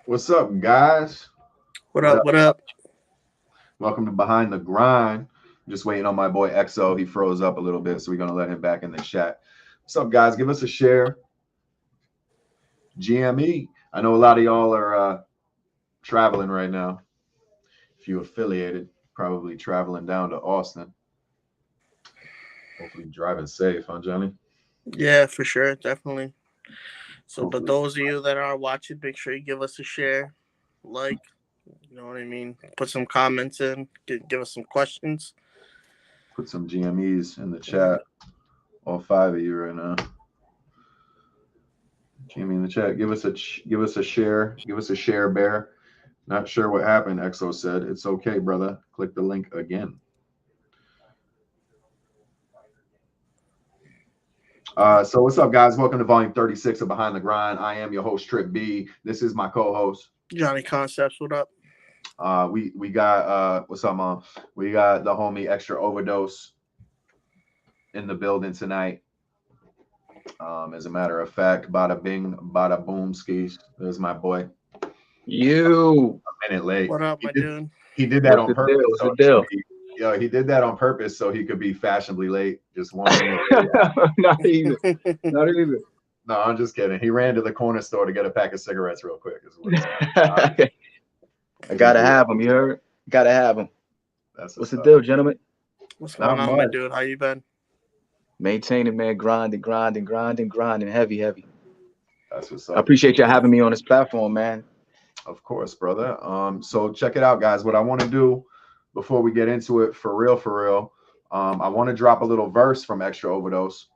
What's up, guys? What up? What up? Welcome to Behind the Grind. Just waiting on my boy XO. He froze up a little bit, so we're gonna let him back in the chat. What's up, guys? Give us a share. GME. I know a lot of y'all are traveling right now. If you affiliated, probably traveling down to Austin. Hopefully driving safe, huh, Johnny? Yeah, for sure, definitely. So, but Hopefully. those of you that are watching, make sure you give us a share, like, you know what I mean. Put some comments in, give us some questions. Put some GMEs in the chat. All five of you right now. GME in the chat. Give us a share. Give us a share, Bear. Not sure what happened. XO said it's okay, brother. Click the link again. So what's up, guys? Welcome to volume 36 of Behind the Grind. I am your host, Trip B. This is my co-host, Johnny ConCepTz. What up? We got what's up, Mom? We got the homie Xtra Overdose in the building tonight. As a matter of fact, bada bing, bada boom, skis. There's my boy. You a minute late. What up, my dude? He did that What's on the purpose. deal? What's the deal? Yo, he did that on purpose so he could be fashionably late. Just 1 minute. Not even. Not even. No, I'm just kidding. He ran to the corner store to get a pack of cigarettes real quick. I gotta have him. You heard? Gotta have him. What's the deal, gentlemen? What's going on, my dude? How you been? Maintaining, man. Grinding, heavy. That's what's up. I appreciate you having me on this platform, man. Of course, brother. So check it out, guys. What I want to do before we get into it, for real, I want to drop a little verse from Xtra Overdose,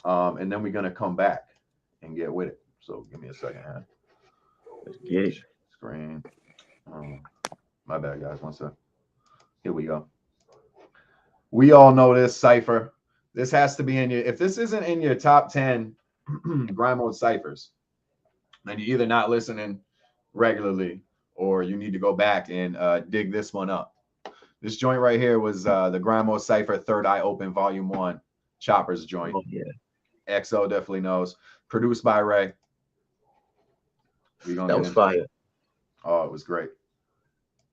and then we're gonna come back and get with it. So give me a second, huh? Let's get it. Screen. My bad, guys. 1 sec. Here we go. We all know this Cypher. This has to be in your. If this isn't in your top 10 grind mode ciphers, then you're either not listening regularly or you need to go back and dig this one up. This joint right here was the grind mode cipher Third Eye Open Volume 1 Choppers joint. Oh, yeah. XO definitely knows. Produced by Ray. That was fire. Oh, it was great.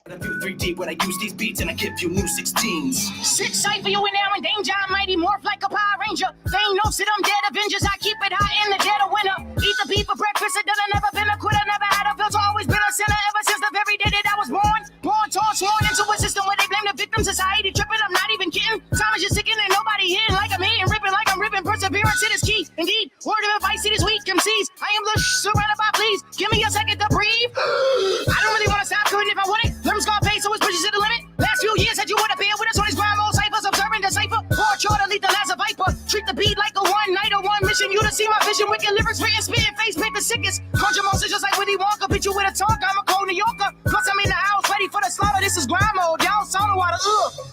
A few 3 deep when I use these beats and I give you new 16s. Six Cypher, you and now in danger. I mighty morph like a Power Ranger. They ain't no sit, I'm dead Avengers. I keep it hot in the dead of winter. Eat the beef for breakfast. It done never been a quitter. Never had a filter. Always been a sinner ever since the very day that I was born. Born, torn, sworn into a system where they blame the victim. Society tripping. I'm not even kidding. Time is just ticking and nobody hitting like I'm hitting. Ripping like I'm ripping. Perseverance it is key. Indeed, word of advice it is weak. MCs, I am the surrounded by please. Give me a second to breathe. I don't really want to stop. Couldn't if I wanted. Limbs gone pay, so it's pushes to the limit. Last few years had you would have been with us on these grind mode ciphers, observing the cipher. Or try to lead the last of viper. Treat the beat like a one-nighter, one mission. You to see my vision, wicked lyrics, written, spitting, face, paint the sickest. Conjure monsters just like Willy Wonka. Beat you with a talk, I'm a cold New Yorker. Plus I'm in the house, ready for the slaughter. This is grind mode, y'all soda water,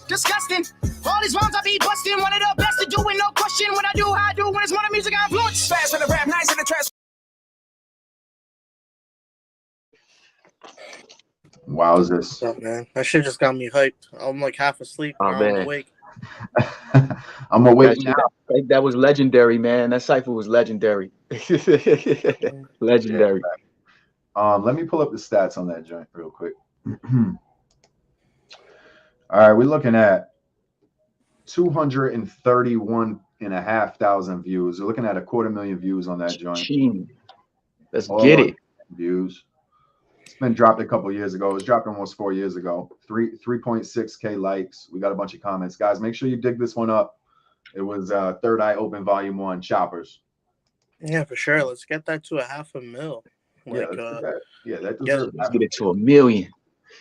disgusting. All these rhymes I be busting, one of the best to do it, no question. When I do, how I do, when it's more the music I influence. Fast for the rap, nice in the trash. Wowzers. What's up, man? That shit just got me hyped. I'm like half asleep. Oh, I'm man. awake. I'm awake now. That was legendary, man. That cipher was legendary. Legendary. Let me pull up the stats on that joint real quick. All right, we're looking at 231,500 views. We're looking at 250,000 views on that joint. Let's get it. Views. It's been dropped a couple years ago. It was dropped almost 4 years ago. 3.6K likes. We got a bunch of comments. Guys, make sure you dig this one up. It was Third Eye Open Volume 1 Choppers. Yeah, for sure. Let's get that to 500,000. Like, that deserves Let's get it to 1 million.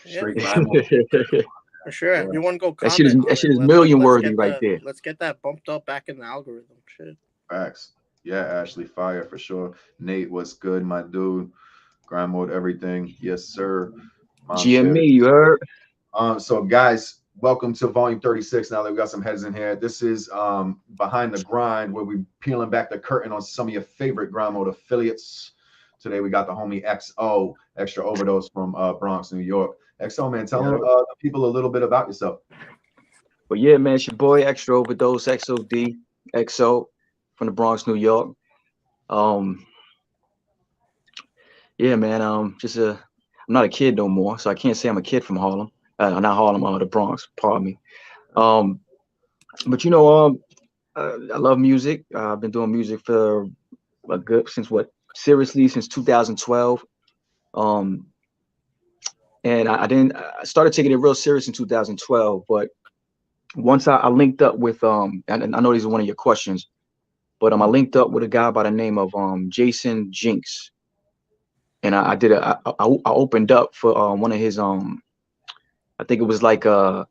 Straight for sure. Everyone go comment. That shit is million worthy right there. Let's get that bumped up back in the algorithm. Shit. Facts. Yeah, Ashley Fire for sure. Nate, what's good, my dude? Grind mode, everything. Yes, sir. GME, you heard? So guys, welcome to volume 36. Now that we got some heads in here, this is Behind the Grind, where we peeling back the curtain on some of your favorite grind mode affiliates. Today we got the homie XO, Xtra Overdose from Bronx, New York. XO, man, tell the people a little bit about yourself. Well, yeah, man, it's your boy Xtra Overdose, XO from the Bronx, New York. Yeah, man. I'm not a kid no more, so I can't say I'm a kid from Harlem. Not Harlem, the Bronx. Pardon me. But I love music. I've been doing music for a good since 2012. And I started taking it real serious in 2012. But once I linked up with and I know these are one of your questions, but I linked up with a guy by the name of Jason Jinx, and I opened up for one of his I think it was like a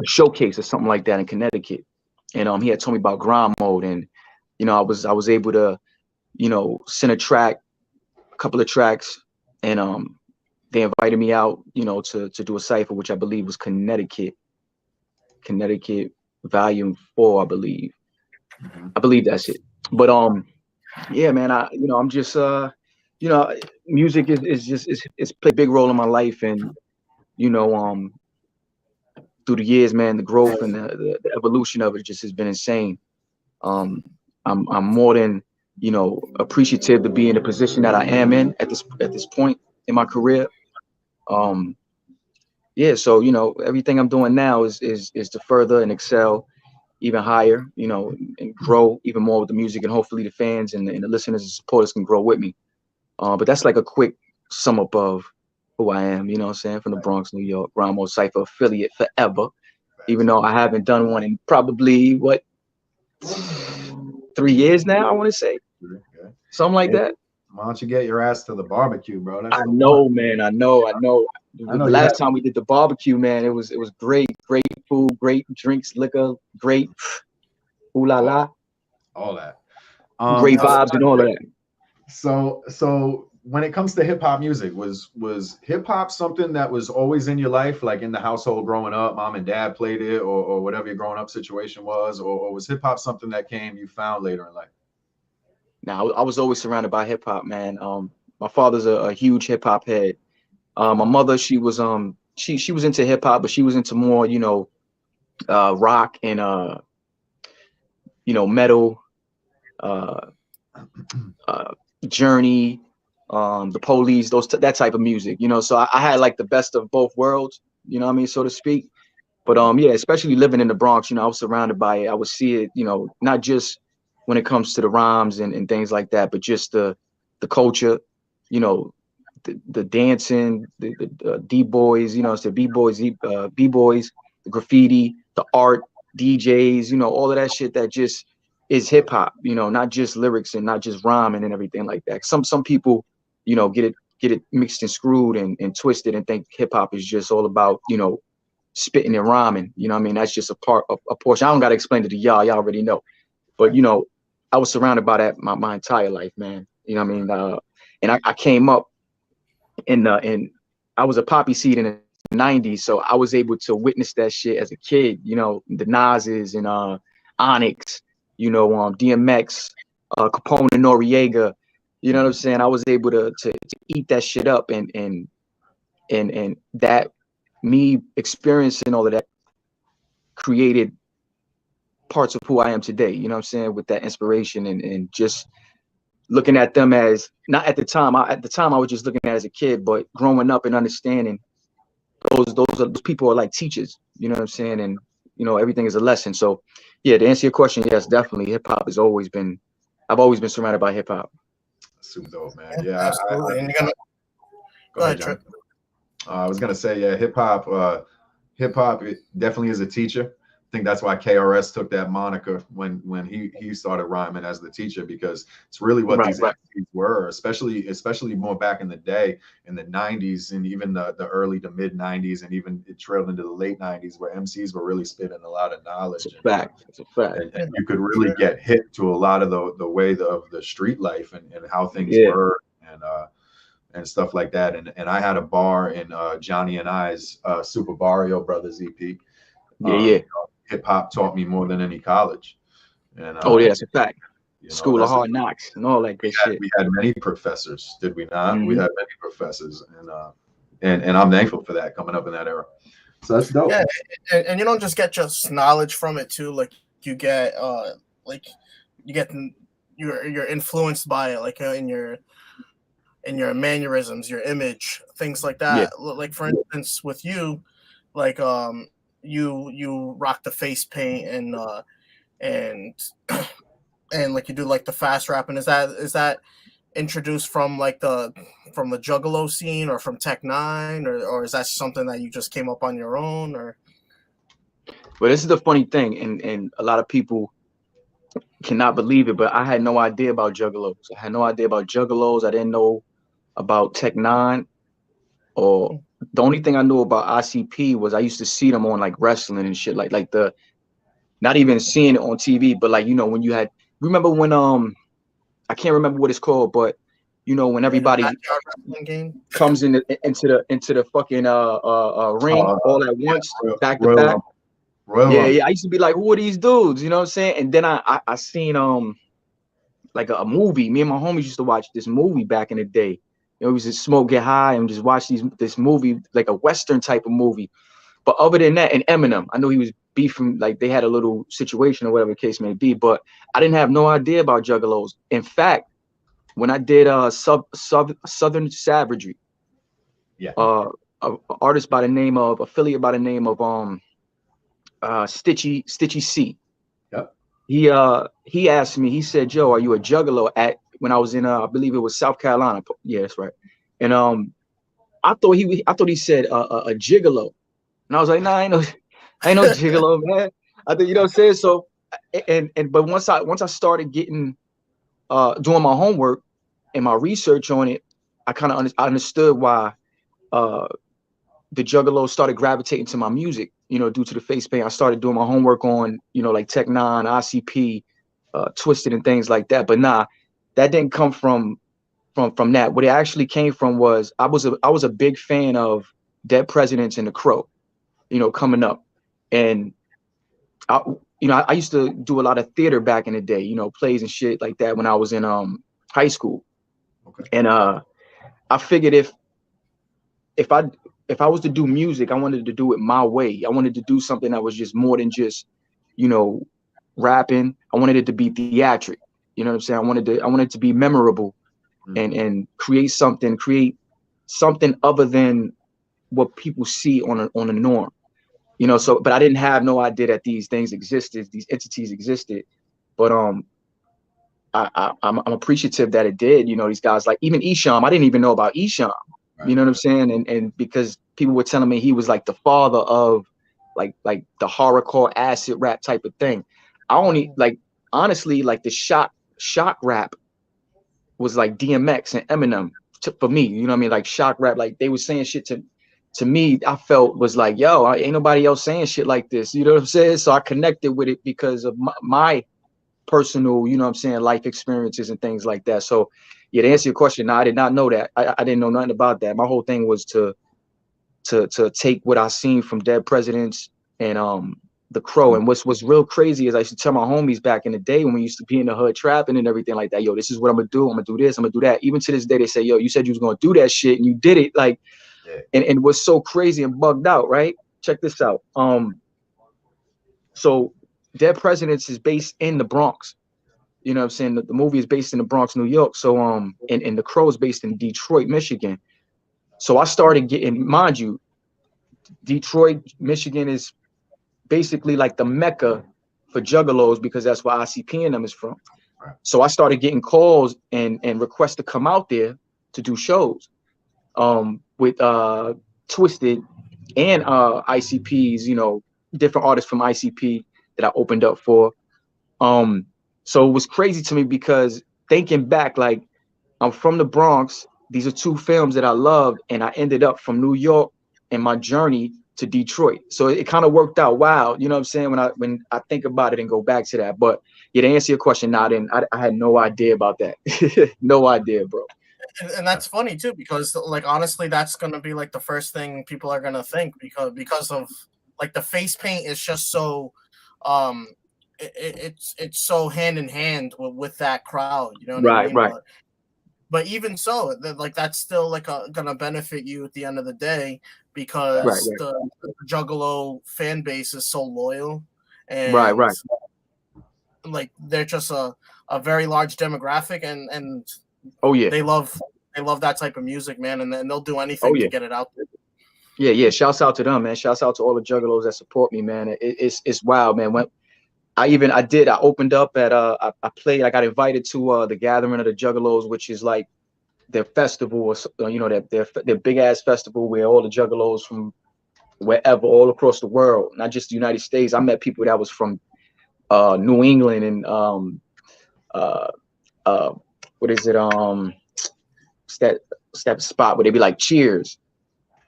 showcase or something like that in Connecticut, and he had told me about grind mode, and I was able to send a couple of tracks, and they invited me out to do a cypher, which I believe was Connecticut Volume 4, I believe. I believe that's it. But yeah, man, I'm just music is played a big role in my life, and through the years, man, the growth and the evolution of it just has been insane. I'm more than appreciative to be in the position that I am in at this point in my career. Yeah, so everything I'm doing now is to further and excel even higher, and grow even more with the music, and hopefully the fans and the listeners and supporters can grow with me. But that's like a quick sum up of who I am, you know what I'm saying, from the Bronx, New York, Grind Mode Cypher affiliate forever, even though I haven't done one in probably 3 years now, I want to say. Something like that. Why don't you get your ass to the barbecue, bro? I know, man. I know. The last time we did the barbecue, man, it was great food, great drinks, liquor, great ooh la la, all that, great vibes and all of that. So when it comes to hip hop music, was hip hop something that was always in your life, like in the household growing up, mom and dad played it, or whatever your growing up situation was, or was hip hop something that you found later in life? Now, I was always surrounded by hip hop, man. My father's a huge hip hop head. My mother, she was she was into hip hop, but she was into more, rock and metal, Journey, the Police, that type of music, So I had like the best of both worlds, so to speak. But yeah, especially living in the Bronx, I was surrounded by it. I would see it, not just when it comes to the rhymes and things like that, but just the culture, the dancing, the D-boys, the B-boys, the graffiti, the art, DJs, all of that shit that just is hip hop, not just lyrics and not just rhyming and everything like that. Some people, get it mixed and screwed and twisted and think hip hop is just all about, spitting and rhyming. That's just a portion. I don't gotta explain it to y'all. Y'all already know. But I was surrounded by that my entire life, man. And I came up in I was a poppy seed in the 90s, so I was able to witness that shit as a kid. The Nas's and Onyx, DMX, Capone and Noriega. You know what I'm saying? I was able to eat that shit up, and that me experiencing all of that created parts of who I am today, you know what I'm saying, with that inspiration and just looking at them as, not at the time, I was just looking at it as a kid, but growing up and understanding those people are like teachers, you know what I'm saying, and everything is a lesson. So yeah, to answer your question, yes, definitely hip hop I've always been surrounded by hip hop. Super dope, man. Yeah, absolutely. Go ahead, John. I was gonna say, yeah, hip hop it definitely is a teacher. I think that's why KRS took that moniker when he started rhyming as the teacher, because it's really what these MCs were, especially more back in the day, in the 90s and even the early to mid 90s, and even it trailed into the late 90s, where MCs were really spitting a lot of knowledge. It's a fact. And you could really get hit to a lot of the way of the street life and how things were and stuff like that. And I had a bar in Johnny and I's Super Barrio Brothers EP. Hip hop taught me more than any college. And that's a fact. School of Hard Knocks and all that good shit. We had many professors, did we not? Mm-hmm. We had many professors, and I'm thankful for that, coming up in that era. So that's dope. Yeah, and you don't just get just knowledge from it too. Like you get you're influenced by it, like in your in your mannerisms, your image, things like Yeah. that. Like for instance, with you, like you rock the face paint and and like you do like the fast rapping. Is that introduced from the Juggalo scene or from Tech Nine, or is that something that you just came up on your own? Or Well, this is the funny thing, and a lot of people cannot believe it, but I had no idea about Juggalos. I had no idea about Juggalos. I didn't know about Tech Nine, or the only thing I knew about ICP was I used to see them on like wrestling and shit, like the, not even seeing it on TV, but like, you know, when you had, remember when I can't remember what it's called, but you know, when everybody comes into the fucking ring all at once, back to back. Yeah, I used to be like, who are these dudes? You know what I'm saying? And then I seen like a movie. Me and my homies used to watch this movie back in the day. It was just Smoke Get High and just watch this movie, like a Western type of movie. But other than that, and Eminem, I know he was beefing, like they had a little situation or whatever the case may be, but I didn't have no idea about Juggalos. In fact, when I did Southern Savagery, an artist by the name of, affiliate by the name of Stitchy C. Yep. He asked me, he said, Joe, are you a Juggalo? When I was in I believe it was South Carolina. Yeah, that's right. And I thought he said a gigolo. And I was like, nah, I ain't no gigolo, man. I think, you know what I'm saying? So but once I started getting doing my homework and my research on it, I kind of understood why the Juggalos started gravitating to my music, you know, due to the face paint. I started doing my homework on, you know, like Tech Nine, ICP, Twisted and things like that. But nah, that didn't come from that. What it actually came from was I was a big fan of Dead Presidents and the Crow, you know, coming up. And I used to do a lot of theater back in the day, you know, plays and shit like that when I was in high school. Okay. And I figured if I was to do music, I wanted to do it my way. I wanted to do something that was just more than just, you know, rapping. I wanted it to be theatric. You know what I'm saying? I wanted it to be memorable, and create something other than what people see on a norm. You know, so, but I didn't have no idea that these things existed, these entities existed. But I'm appreciative that it did. You know, these guys like even Esham, I didn't even know about Esham. Right. You know what I'm saying? And because people were telling me he was like the father of like the horrorcore acid rap type of thing. I only like, honestly, like the shock rap was like DMX and Eminem for me. You know what I mean? Like shock rap, like they were saying shit to me, I felt was like, yo, ain't nobody else saying shit like this. You know what I'm saying? So I connected with it because of my personal, you know what I'm saying, life experiences and things like that. So yeah, to answer your question, no, I did not know that. I didn't know nothing about that. My whole thing was to take what I seen from Dead Presidents and the Crow. And what's real crazy is I used to tell my homies back in the day when we used to be in the hood trapping and everything like that, yo, this is what I'm gonna do. I'm gonna do this, I'm gonna do that. Even to this day, they say, yo, you said you was gonna do that shit and you did it. Like, yeah. And what's so crazy and bugged out, right? Check this out. So Dead Presidents is based in the Bronx. You know what I'm saying? The movie is based in the Bronx, New York. So and the Crow is based in Detroit, Michigan. So I started getting, mind you, Detroit, Michigan is basically like the Mecca for Juggalos because that's where ICP and them is from. Right. So I started getting calls and requests to come out there to do shows with Twisted and ICPs, you know, different artists from ICP that I opened up for. So it was crazy to me because thinking back, like I'm from the Bronx. These are two films that I loved, and I ended up from New York and my journey to Detroit. So it kind of worked out. Wow, you know what I'm saying? When I think about it and go back to that. But yeah, to answer your question, I had no idea about that. No idea, bro. And that's funny too, because like honestly, that's gonna be like the first thing people are gonna think because of like the face paint is just so it's so hand in hand with that crowd, you know what I mean? Right. But even so, like that's still like gonna benefit you at the end of the day because the Juggalo fan base is so loyal, and right. Like they're just a very large demographic, and oh yeah, they love they love that type of music, man, and then they'll do anything to get it out there. Yeah. Shouts out to them, man. Shouts out to all the juggalos that support me, man. It's wild, man. When I opened up at I got invited to the Gathering of the Juggalos, which is like their festival, or you know, their big ass festival where all the juggalos from wherever, all across the world, not just the United States. I met people that was from New England and what is it? That spot where they be like Cheers,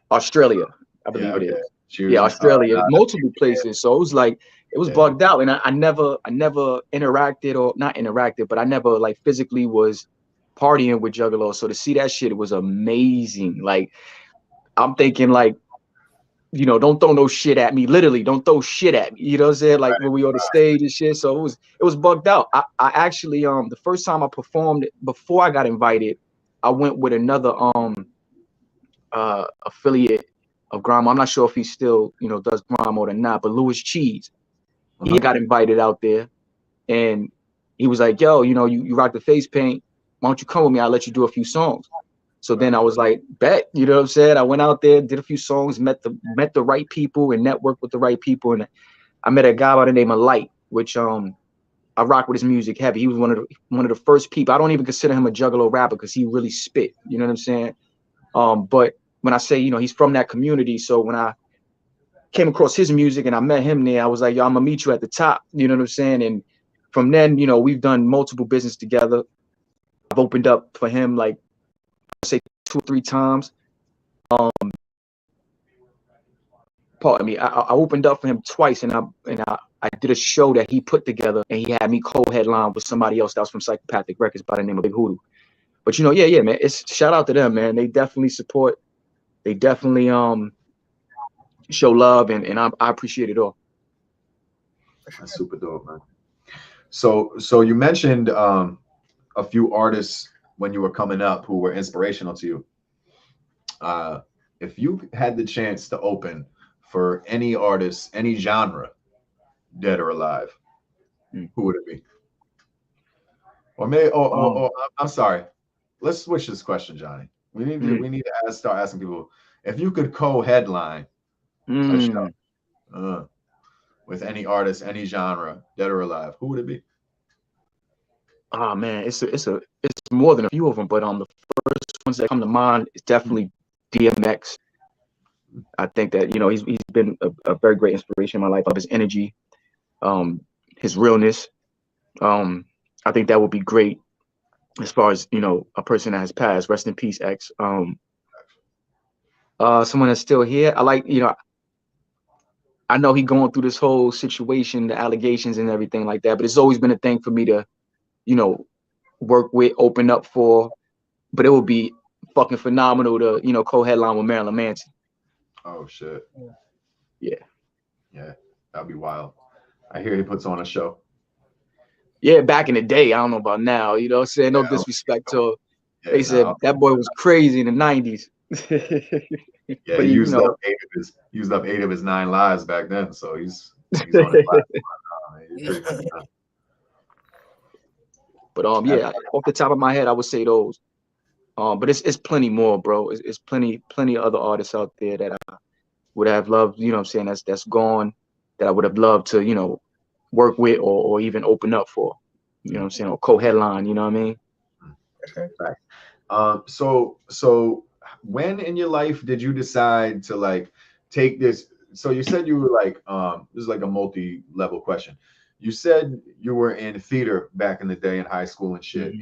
Australia, I believe it is. Cheers. Yeah, Australia, multiple places. So it was like it was bugged out, and I never interacted, or not interacted, but I never like physically was partying with juggalos. So to see that shit, it was amazing. Like I'm thinking like, you know, don't throw no shit at me. Literally, don't throw shit at me. You know what I'm saying? Like when we on the stage and shit. So it was bugged out. I actually the first time I performed before I got invited, I went with another affiliate of grime. I'm not sure if he still, you know, does grime or not, but Louis Cheese. He got invited out there, and he was like, yo, you know, you rock the face paint. Why don't you come with me? I'll let you do a few songs. So then I was like, bet, you know what I'm saying? I went out there, did a few songs, met the right people and networked with the right people. And I met a guy by the name of Light, which I rock with his music heavy. He was one of the first people. I don't even consider him a juggalo rapper because he really spit, you know what I'm saying? But when I say, you know, he's from that community. So when I came across his music and I met him there, I was like, yo, I'm gonna meet you at the top, you know what I'm saying? And from then, you know, we've done multiple business together. I've opened up for him like, say 2 or 3 times. Pardon me, I opened up for him twice, and I did a show that he put together, and he had me co-headline with somebody else that was from Psychopathic Records by the name of Big Hoodoo. But you know, yeah, man, it's shout out to them, man. They definitely support. They definitely show love, and I appreciate it all. That's super dope, man. So you mentioned a few artists when you were coming up who were inspirational to you. If you had the chance to open for any artist, any genre, dead or alive, who would it be? Or maybe, I'm sorry. Let's switch this question, Johnny. We need to start asking people, if you could co-headline a show with any artist, any genre, dead or alive, who would it be? Oh man, it's more than a few of them, but the first ones that come to mind is definitely DMX. I think that, you know, he's been a very great inspiration in my life. Of his energy, his realness. I think that would be great as far as, you know, a person that has passed. Rest in peace, X. Someone that's still here. I like, you know, I know he going through this whole situation, the allegations and everything like that, but it's always been a thing for me to, you know, work with, open up for. But it would be fucking phenomenal to, you know, co-headline with Marilyn Manson. Oh shit. Yeah, that'd be wild. I hear he puts on a show. Yeah, back in the day, I don't know about now, you know what I'm saying? No disrespect to they said that boy was crazy in the 90s. Yeah, he used up 8 of his 9 lives back then, so he's on his last. But yeah, off the top of my head, I would say those. But it's plenty more, bro. It's plenty other artists out there that I would have loved, you know what I'm saying, that's gone, that I would have loved to, you know, work with or even open up for, you know what I'm saying, or co-headline, you know what I mean? Right. So when in your life did you decide to like take this? So you said you were like, this is like a multi-level question. You said you were in theater back in the day in high school and shit,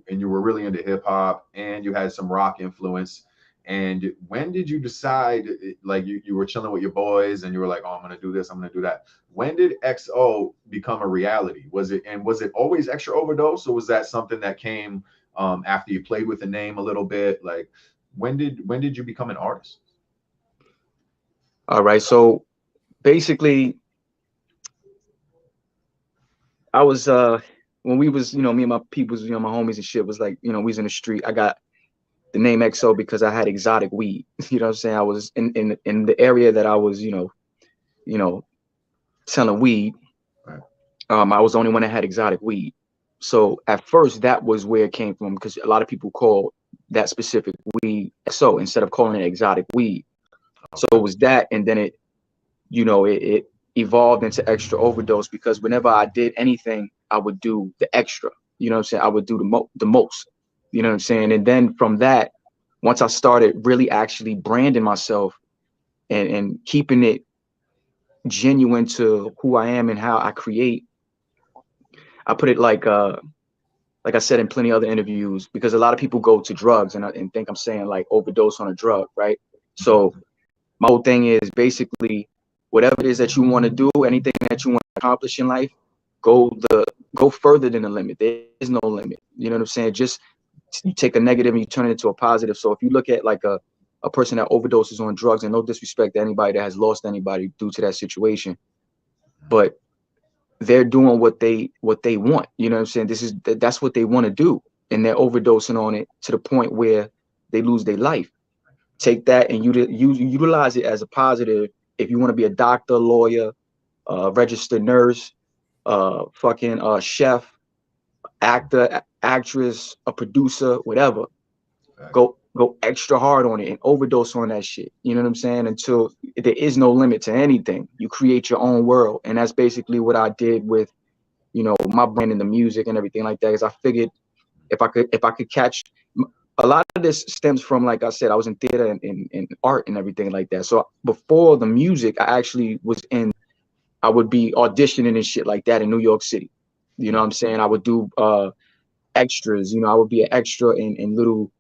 and you were really into hip hop, and you had some rock influence. And when did you decide, like you were chilling with your boys and you were like, oh, I'm gonna do this, I'm gonna do that? When did XO become a reality? Was it always Xtra Overdose, or was that something that came after you played with the name a little bit? Like when did you become an artist? All right, so basically I was when we was, you know, me and my peoples, you know, my homies and shit, was like, you know, we was in the street. I got the name XO because I had exotic weed. You know what I'm saying? I was in the area that I was, you know, selling weed. Right. I was the only one that had exotic weed. So at first that was where it came from, because a lot of people called that specific weed XO instead of calling it exotic weed. So it was that, and then it, you know, it evolved into Xtra Overdose, because whenever I did anything, I would do the extra. You know what I'm saying? I would do the most. You know what I'm saying? And then from that, once I started really actually branding myself and keeping it genuine to who I am and how I create, I put it like I said in plenty of other interviews, because a lot of people go to drugs and think I'm saying like overdose on a drug, right? So my whole thing is basically whatever it is that you want to do, anything that you want to accomplish in life, go further than the limit. There is no limit. You know what I'm saying? Just you take a negative and you turn it into a positive. So if you look at like a person that overdoses on drugs, and no disrespect to anybody that has lost anybody due to that situation, but they're doing what they want. You know what I'm saying? That's what they want to do, and they're overdosing on it to the point where they lose their life. Take that and utilize it as a positive. If you want to be a doctor, lawyer, registered nurse, chef, actor, actress, a producer, whatever, go extra hard on it and overdose on that shit. You know what I'm saying? Until there is no limit to anything. You create your own world. And that's basically what I did with, you know, my brand and the music and everything like that. Is I figured if I could catch, a lot of this stems from, like I said, I was in theater and art and everything like that. So before the music, I would be auditioning and shit like that in New York City. You know what I'm saying? I would do extras, you know, I would be an extra in little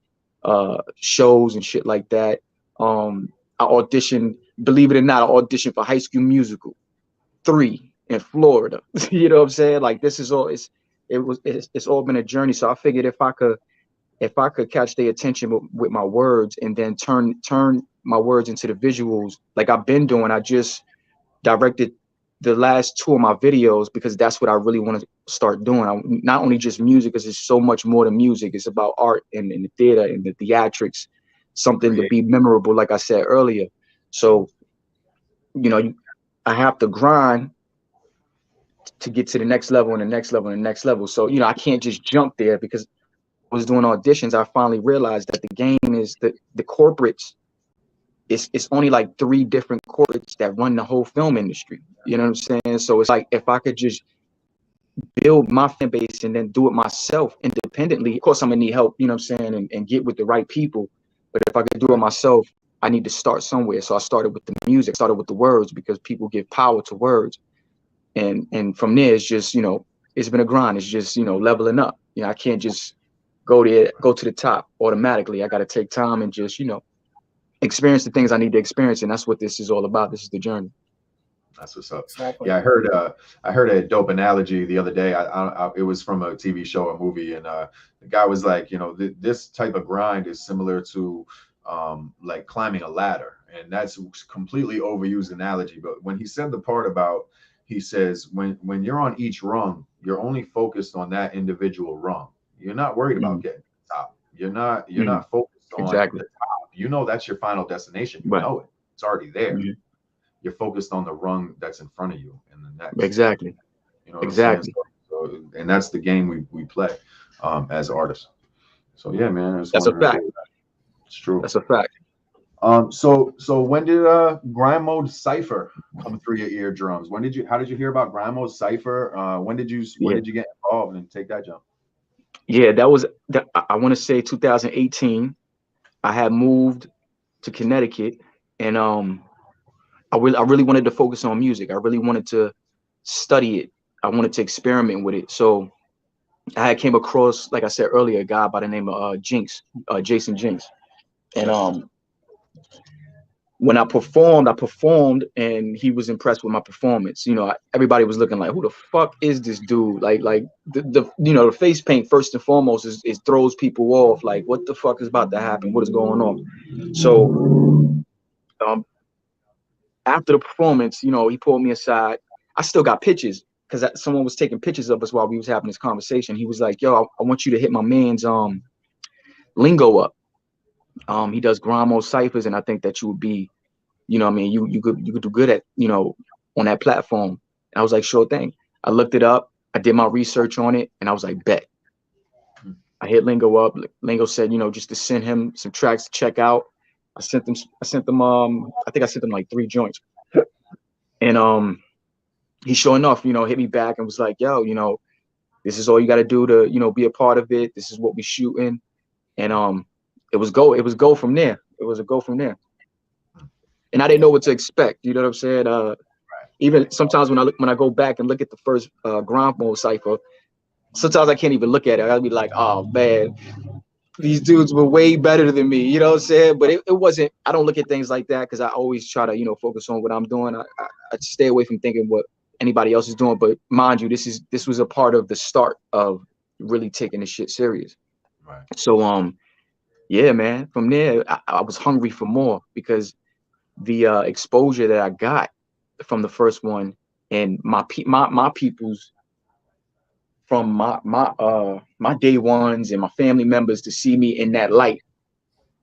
shows and shit like that. I auditioned, believe it or not, I auditioned for High School Musical 3 in Florida. You know what I'm saying? Like, this is all, it's all been a journey. So I figured if I could catch their attention with my words, and then turn my words into the visuals, like I've been doing. I just directed the last 2 of my videos because that's what I really want to start doing. Not only just music, because there's so much more to music. It's about art and the theater and the theatrics, something to be memorable, like I said earlier. So, you know, I have to grind to get to the next level and the next level and the next level. So, you know, I can't just jump there, because I was doing auditions. I finally realized that the game is the corporates. It's only like 3 different corporates that run the whole film industry. You know what I'm saying? So it's like, if I could just build my fan base and then do it myself independently, of course I'm gonna need help, you know what I'm saying, and get with the right people. But if I could do it myself, I need to start somewhere. So I started with the music, started with the words, because people give power to words. And from there, it's just, you know, it's been a grind. It's just, you know, leveling up. You know, I can't just go to the top automatically. I got to take time and just, you know, experience the things I need to experience. And that's what this is all about. This is the journey. That's what's up. Exactly. Yeah, I heard a dope analogy the other day. It was from a TV show or movie, and the guy was like, you know, this type of grind is similar to like climbing a ladder, and that's completely overused analogy. But when he said the part about, he says, when you're on each rung, you're only focused on that individual rung. You're not worried about getting to the top. You're not focused on the top. You know that's your final destination. You know it. It's already there. You're focused on the rung that's in front of you and the next. Exactly. You know what I'm saying? So, and that's the game we play as artists. So yeah, man. That's a fact. It's true. That's a fact. So when did Grind Mode Cypher come through your eardrums? How did you hear about Grind Mode Cypher? When did you get involved and take that jump? Yeah, I want to say 2018. I had moved to Connecticut, and I really wanted to focus on music. I really wanted to study it. I wanted to experiment with it. So I came across, like I said earlier, a guy by the name of Jason Jinx. And when I performed, and he was impressed with my performance. You know, everybody was looking like, who the fuck is this dude? Like the you know, the face paint first and foremost is throws people off. Like, what the fuck is about to happen? What is going on? So after the performance, you know, he pulled me aside. I still got pictures, because someone was taking pictures of us while we was having this conversation. He was like, yo, I want you to hit my man's lingo up. He does Grind Mode ciphers, and I think that you would be, you know what I mean, you could do good at, you know, on that platform. And I was like, sure thing. I looked it up, I did my research on it, and I was like, bet. I hit Lingo up. Lingo said, you know, just to send him some tracks to check out. I sent them I think I sent them like 3 joints. And he sure enough, you know, hit me back and was like, yo, you know, this is all you got to do to, you know, be a part of it. This is what we shooting. And it was go from there. It was a go from there. And I didn't know what to expect. You know what I'm saying? Even sometimes when I go back and look at the first grind mode cypher, sometimes I can't even look at it. I'll be like, oh man, these dudes were way better than me. You know what I'm saying? But it wasn't. I don't look at things like that because I always try to, you know, focus on what I'm doing. I stay away from thinking what anybody else is doing. But mind you, this was a part of the start of really taking this shit serious. Right. So yeah, man. From there, I was hungry for more because the exposure that I got from the first one and my people's from my day ones and my family members to see me in that light,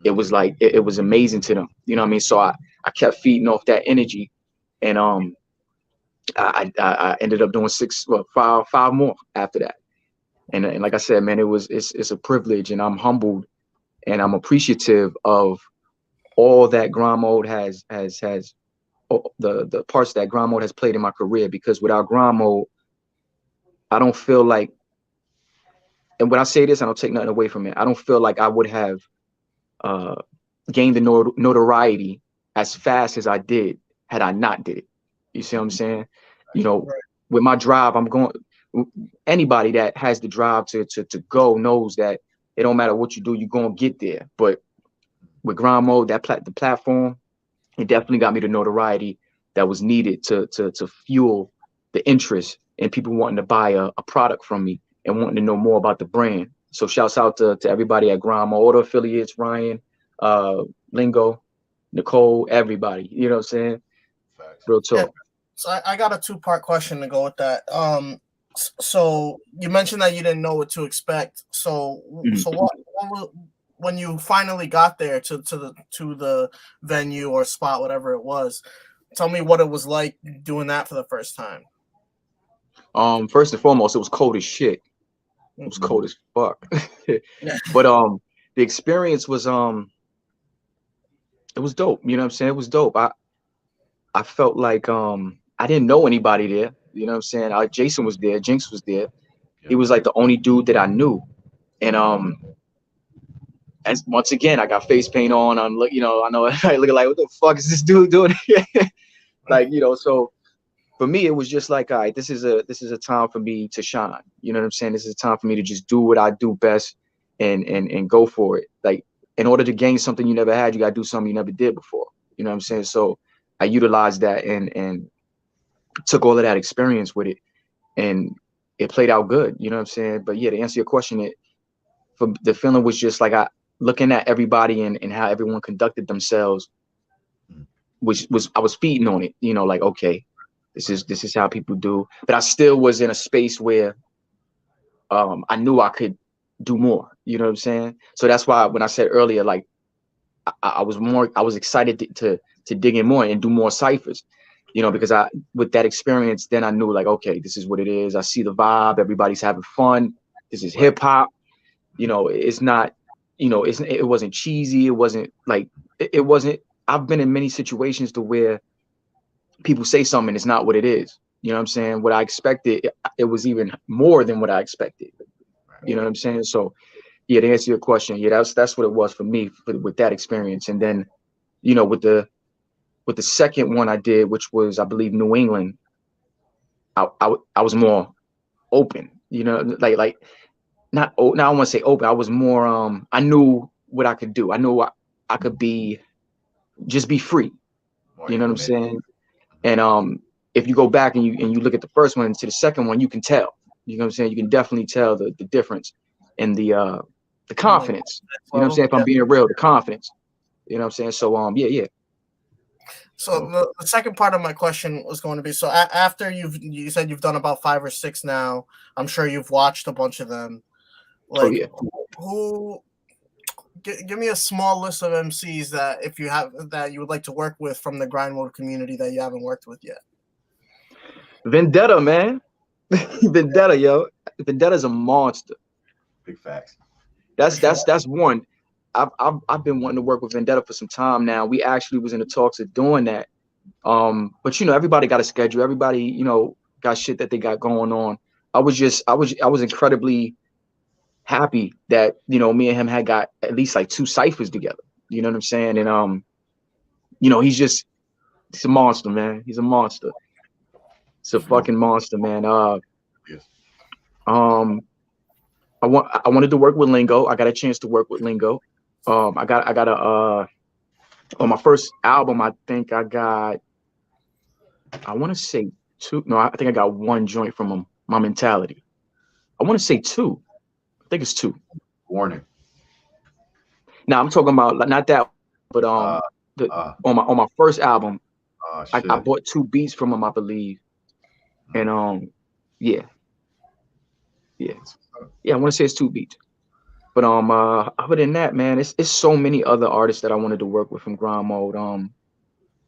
it was like it was amazing to them. You know what I mean? So I kept feeding off that energy, and I ended up doing 5 more after that. And like I said, man, it's a privilege, and I'm humbled and I'm appreciative of all that grind mode has the parts that grind mode has played in my career, because without grind mode, I don't feel like, and when I say this, I don't take nothing away from it, I don't feel like I would have gained the notoriety as fast as I did had I not did it. You see what I'm saying? You know, with my drive, anybody that has the drive to go knows that it don't matter what you do, you're gonna get there. But with grind mode, the platform, it definitely got me the notoriety that was needed to fuel the interest and people wanting to buy a product from me and wanting to know more about the brand. So shouts out to everybody at grind mode, all the affiliates, Ryan, Lingo, Nicole, everybody. You know what I'm saying? Facts. Real talk. Yeah. So I got a 2-part question to go with that. So you mentioned that you didn't know what to expect. So what when you finally got there to the venue or spot, whatever it was, tell me what it was like doing that for the first time. First and foremost, it was cold as shit. It was cold as fuck. But the experience was it was dope. You know what I'm saying? It was dope. I felt like I didn't know anybody there. You know what I'm saying? Jason was there, Jinx was there. He was like the only dude that I knew. And once again, I got face paint on. I'm look, you know, I know I look like, what the fuck is this dude doing? Like, you know, so for me, it was just like, all right, this is a time for me to shine. You know what I'm saying? This is a time for me to just do what I do best and go for it. Like, in order to gain something you never had, you gotta do something you never did before. You know what I'm saying? So I utilized that and took all of that experience with it, and it played out good. You know what I'm saying? But yeah, to answer your question, the feeling was just like looking at everybody and how everyone conducted themselves, which was, I was feeding on it, you know, like, okay, this is how people do. But I still was in a space where I knew I could do more. You know what I'm saying? So that's why when I said earlier, like I was excited to dig in more and do more ciphers, you know, because with that experience, then I knew like, okay, this is what it is. I see the vibe. Everybody's having fun. This is hip hop. You know, it's not, you know, it wasn't cheesy. It wasn't like, it wasn't, I've been in many situations to where people say something and it's not what it is. You know what I'm saying? What I expected, it was even more than what I expected. You know what I'm saying? So yeah, to answer your question, yeah, that's what it was for me with that experience. And then, you know, with the second one I did, which was, I believe, New England, I was more open, you know, like not, now I want to say open. I was more, I knew what I could do. I knew I could just be free. You know what I'm saying? And if you go back and you look at the first one to the second one, you can tell. You know what I'm saying? You can definitely tell the difference in the confidence. You know what I'm saying? If I'm being real, the confidence. You know what I'm saying? So yeah. So the second part of my question was going to be, so after you said you've done about 5 or 6 now, I'm sure you've watched a bunch of them. Like, who? Give me a small list of MCs that if you have that you would like to work with from the grind mode community that you haven't worked with yet. Vendetta, man. Vendetta, yo. Vendetta's a monster. Big facts. That's one. I've been wanting to work with Vendetta for some time now. We actually was in the talks of doing that. But you know, everybody got a schedule. Everybody, you know, got shit that they got going on. I was incredibly happy that, you know, me and him had got at least like 2 ciphers together. You know what I'm saying? And you know, he's a monster, man. He's a monster. It's a fucking monster, man. Yes. I wanted to work with Lingo. I got a chance to work with Lingo. I got a on my first album, I think I got, I want to say 2. No, I think I got 1 joint from him. My Mentality. I want to say 2. I think it's 2. Warning. Now I'm talking about not that, but on my first album, I bought 2 beats from him, I believe, and yeah. I want to say it's 2 beats. But other than that, man, it's so many other artists that I wanted to work with from Grind Mode.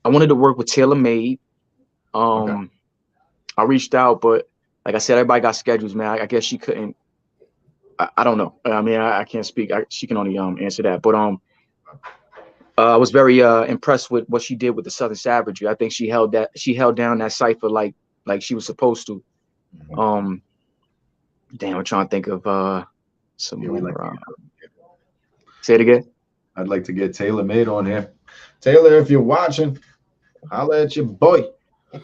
I wanted to work with Taylor Made. I reached out, but like I said, everybody got schedules, man. I guess she couldn't. I don't know. I mean, I can't speak. She can only answer that. But I was very impressed with what she did with the Southern Savagery. I think she held down that cipher like she was supposed to. Damn, I'm trying to think of some more. Say it again. I'd like to get Taylor Made on here. Taylor, if you're watching, holla at your boy.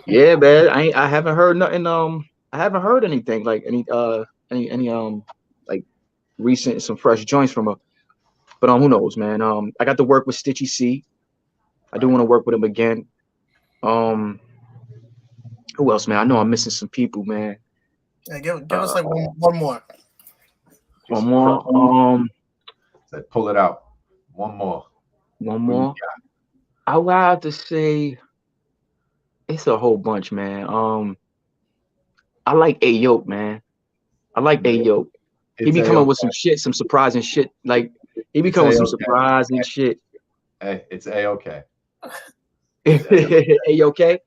Yeah, man. I haven't heard nothing. I haven't heard anything like any like recent, some fresh joints from her. But who knows, man. I got to work with Stitchy C. I do want to work with him again. Who else, man? I know I'm missing some people, man. Yeah, give us like one more. One more. Said pull it out. One more. I would have to say it's a whole bunch, man. I like AYOOOO, man. I like AYOOOO. He be coming with some shit, some surprising shit. Like he be coming with some surprising shit. Hey, it's A-OK. A-OK?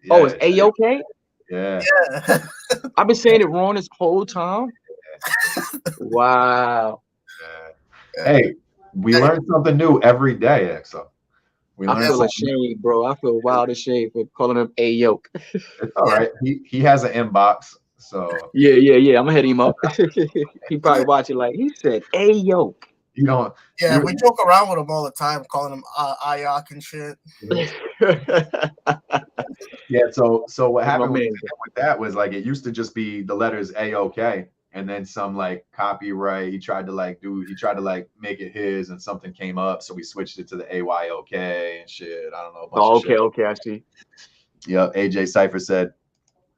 Yeah, Oh, it's A-OK? Yeah. I've been saying it wrong this whole time. Wow. Hey, we learn something new every day, XO. I feel ashamed, bro. I feel wild ashamed for calling him AYOOOO. It's all right. He has an inbox, so yeah. I'm gonna hit him up. He probably watching like he said AYOOOO. You don't. Yeah, we joke around with him all the time, calling him Ayok and shit. Yeah. So what happened with that was like it used to just be the letters A-OK. And then some like copyright, he tried to like make it his, and something came up, so we switched it to the AYOOOO and shit. I don't know. Okay, I see. Yeah, AJ Cypher said.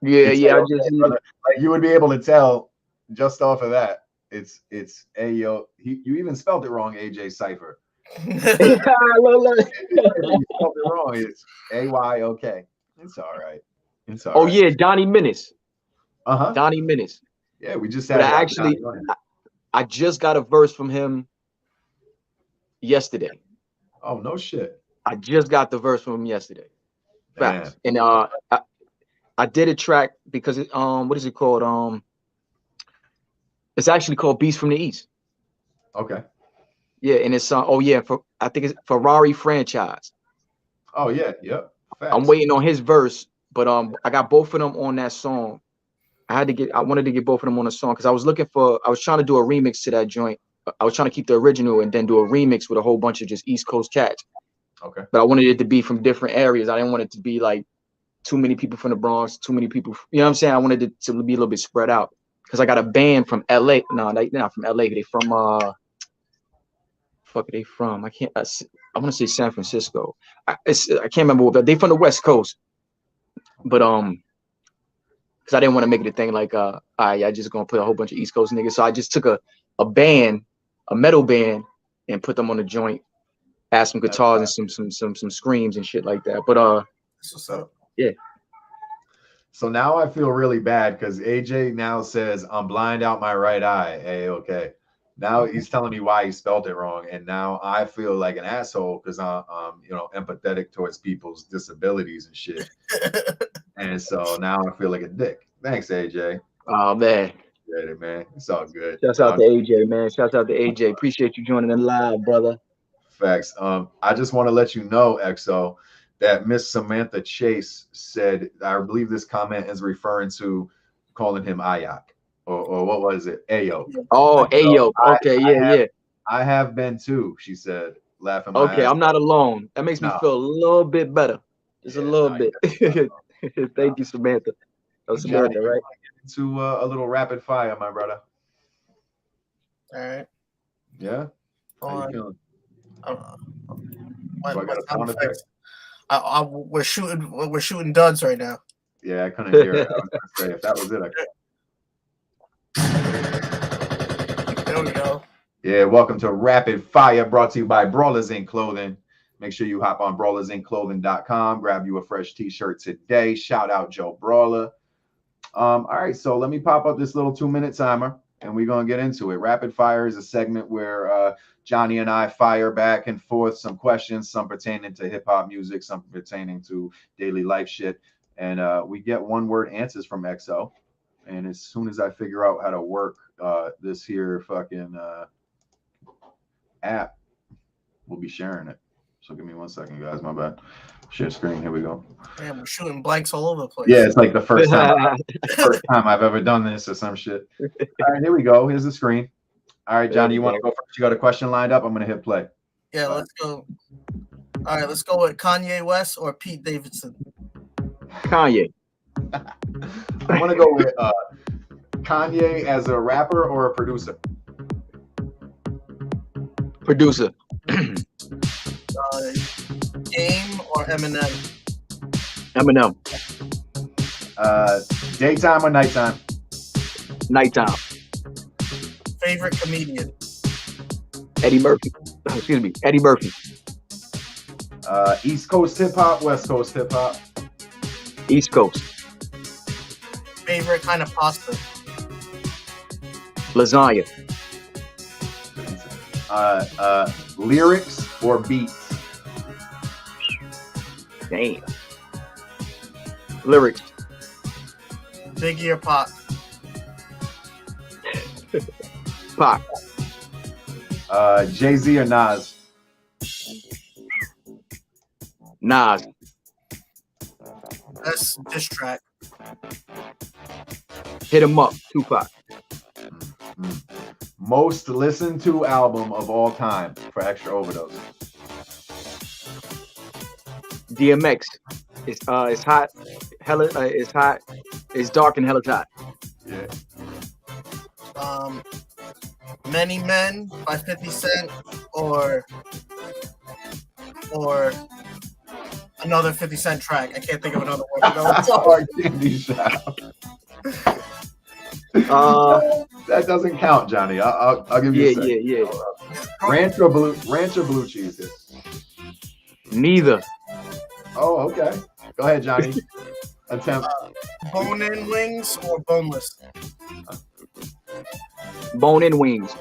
Yeah. I just like you would be able to tell just off of that. It's AYOOOO. You even spelled it wrong, AJ Cypher. You spelled it wrong. It's AYOOOO. It's all right. It's all right. Oh yeah, Donnie Menace. Donnie Menace. Yeah, we just had. I just got a verse from him yesterday. Oh no shit! I just got the verse from him yesterday. Facts. And I did a track because it, what is it called? It's actually called Beast from the East. Okay. Yeah, and it's I think it's Ferrari Franchise. Oh yeah, yep. Facts. I'm waiting on his verse, but I got both of them on that song. I wanted to get both of them on a song because I was trying to do a remix to that joint. I was trying to keep the original and then do a remix with a whole bunch of just East Coast cats. Okay. But I wanted it to be from different areas. I didn't want it to be like too many people from the Bronx, too many people. You know what I'm saying? I wanted it to be a little bit spread out because I got a band from LA. No, they're not from LA. They from fuck are they from? I want to say San Francisco. I can't remember what they from the West Coast. But because I didn't want to make it a thing like I just gonna put a whole bunch of East Coast niggas. So I just took a metal band, and put them on the joint, add some guitars and some screams and shit like that. But what's up? Yeah. So now I feel really bad because AJ now says I'm blind out my right eye. Hey, okay. Now he's telling me why he spelled it wrong, and now I feel like an asshole because I'm empathetic towards people's disabilities and shit. And so now I feel like a dick. Thanks, AJ. Oh man, appreciate it, man. It's all good. Shouts out to AJ, man. Shouts out to AJ. Appreciate you joining in live, brother. Facts. I just want to let you know, XO, that Miss Samantha Chase said, I believe this comment is referring to calling him Ayak, or what was it? Ayo. Oh, Ayo. Okay, yeah. I have been too, she said, laughing. Okay, I'm not alone. That makes me feel a little bit better. Just a little bit. Thank you, Samantha. That was Samantha, Johnny, right? To a little rapid fire, my brother. All right. Yeah. How you feeling? We're shooting duds right now. Yeah, I couldn't hear it. I was gonna say if that was it. There we go. Yeah, welcome to Rapid Fire, brought to you by Brawlers Inc. Clothing. Make sure you hop on brawlersinclothing.com, grab you a fresh t-shirt today. Shout out Joe Brawler. All right, so let me pop up this little 2-minute timer and we're gonna get into it. Rapid Fire is a segment where Johnny and I fire back and forth some questions, some pertaining to hip-hop music, some pertaining to daily life shit. And we get one-word answers from XO. And as soon as I figure out how to work this here fucking app, we'll be sharing it. So give me 1 second, guys. My bad. Share screen. Here we go. Man, we're shooting blanks all over the place. Yeah, it's like the first time I've ever done this or some shit. All right, here we go. Here's the screen. All right, Johnny, you want to go first? You got a question lined up? I'm gonna hit play. Yeah, let's go. All right, let's go with Kanye West or Pete Davidson. Kanye. I'm gonna go with Kanye as a rapper or a producer. Producer. Game or Eminem? Eminem. Daytime or nighttime? Nighttime. Favorite comedian? Eddie Murphy. Excuse me, Eddie Murphy. East Coast hip hop, West Coast hip hop. East Coast. Favorite kind of pasta? Lasagna. Lyrics or beats? Damn. Lyrics. Biggie or Pac? Pac. Jay-Z or Nas? Nas. That's diss track. Hit 'em up. Tupac. Most listened to album of all time for Xtra Overdose. DMX. It's hot. Hella. It's hot. It's dark and hella hot. Yeah. Many Men by 50 Cent or another 50 Cent track. I can't think of another one. Candy Shop. That doesn't count, Johnny. I'll give you a second. Yeah. Ranch or blue cheese? Neither. Oh, okay. Go ahead, Johnny. Attempt. Bone-in wings or boneless? Bone-in wings.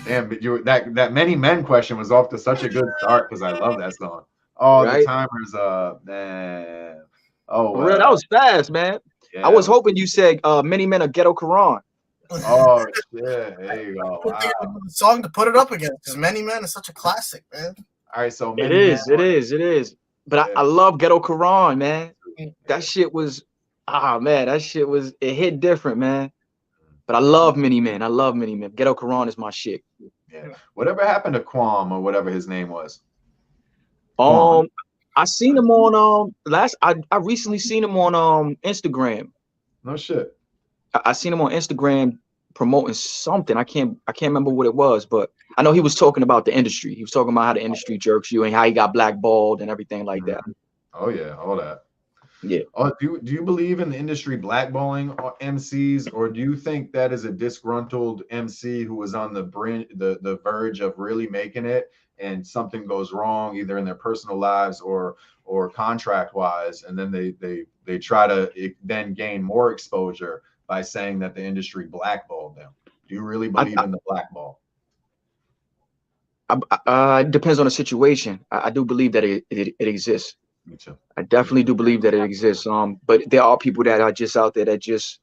Damn, but that Many Men question was off to such a good start because I love that song. Oh, right? The timer's up, man. Oh, wow. Real, that was fast, man. Yeah. I was hoping you said Many Men of Ghetto Quran. Oh shit! There you go. Wow. Song to put it up against because Many Men is such a classic, man. All right, so it is. But I love Ghetto Quran, man. That shit was, it hit different, man. But I love Many Men. Ghetto Quran is my shit. Yeah. Whatever happened to Quam or whatever his name was? I seen him on I recently seen him on Instagram. No shit. I seen him on Instagram promoting something. I can't remember what it was, but I know he was talking about the industry. He was talking about how the industry jerks you and how he got blackballed and everything like that. Oh yeah, all that. Yeah. Oh, do you believe in the industry blackballing MCs, or do you think that is a disgruntled MC who was on the verge of really making it, and something goes wrong either in their personal lives or contract wise, and then they try to then gain more exposure by saying that the industry blackballed them? Do you really believe in the blackball? It depends on the situation. I do believe that it exists. Me too. I definitely do believe that it exists. But there are people that are just out there that just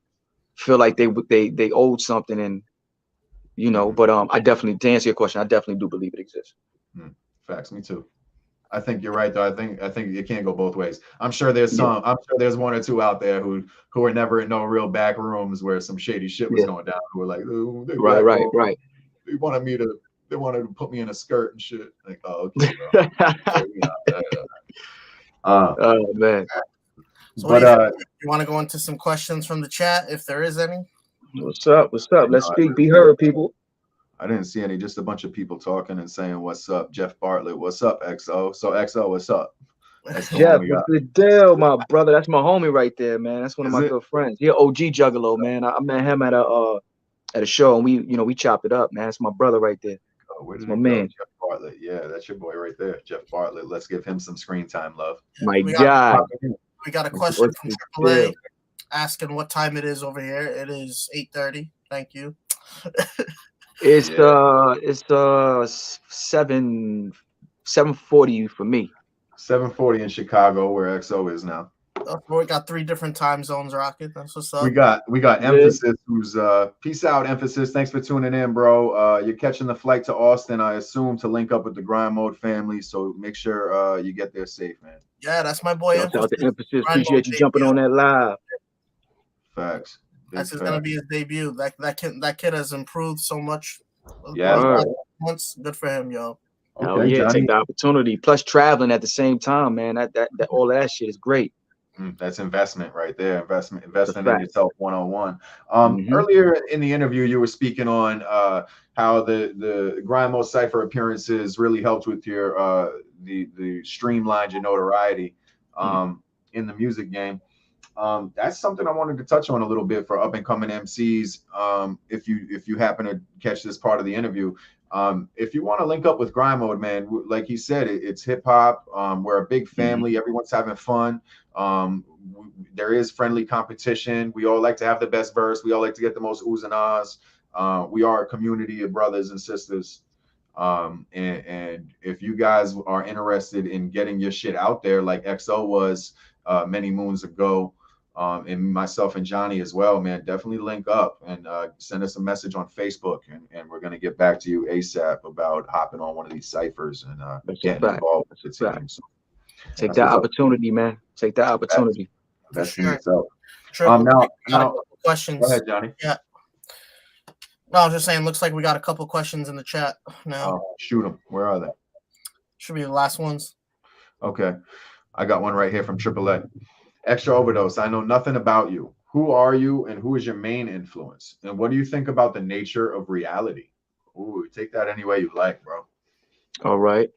feel like they owed something, and you know. But I definitely, to answer your question, I definitely do believe it exists. Facts. Me too. I think you're right though. I think it can't go both ways. I'm sure there's some. I'm sure there's one or two out there who are never in no real back rooms where some shady shit was going down. Who are like, Right. They wanted to put me in a skirt and shit. Like, oh, okay, bro. Oh man. So but you want to go into some questions from the chat if there is any? What's up? Let's speak. Be heard, people. I didn't see any. Just a bunch of people talking and saying, "What's up, Jeff Bartlett? What's up, XO?" So XO, what's up? Jeff, what's the deal, my brother? That's my homie right there, man. That's one of my good friends. Yeah, OG Juggalo, man. I met him at a show, and we chopped it up, man. That's my brother right there. Where did my man? Jeff Bartlett. Yeah, that's your boy right there, Jeff Bartlett. Let's give him some screen time, love. My God. We got a question from AAA asking what time it is over here. It is 8:30. Thank you. It's 7:40 for me. 7:40 in Chicago, where XO is now. We got 3 different time zones rocking. That's what's up. We got Emphasis, who's peace out, Emphasis. Thanks for tuning in, bro. You're catching the flight to Austin, I assume, to link up with the Grind Mode family. So make sure you get there safe, man. Yeah, that's my boy. Emphasis. Appreciate you jumping on that live. Facts. That's gonna be his debut. That kid has improved so much. Yeah, once good for him, yo. Okay, yeah, take the opportunity. Plus traveling at the same time, man. That all of that shit is great. That's investment right there. Investment in yourself 101. Earlier in the interview, you were speaking on how the Grind Mode Cypher appearances really helped with your the streamlined your notoriety in the music game. That's something I wanted to touch on a little bit for up and coming MCs. If you happen to catch this part of the interview, if you want to link up with Grind Mode, man, like he said, it's hip hop. We're a big family. Everyone's having fun. There is friendly competition. We all like to have the best verse. We all like to get the most oohs and ahs. We are a community of brothers and sisters. And if you guys are interested in getting your shit out there, like XO was many moons ago, and myself and Johnny as well, man, definitely link up and send us a message on Facebook, and we're gonna get back to you ASAP about hopping on one of these ciphers and getting involved with the team. So, take that opportunity, man. Take that opportunity. That's itself. Now, questions. Go ahead, Johnny. Yeah. No, I was just saying. Looks like we got a couple questions in the chat now. Shoot them. Where are they? Should be the last ones. Okay, I got one right here from AAA. Xtra Overdose. I know nothing about you. Who are you, and who is your main influence? And what do you think about the nature of reality? Ooh, take that any way you like, bro. All right.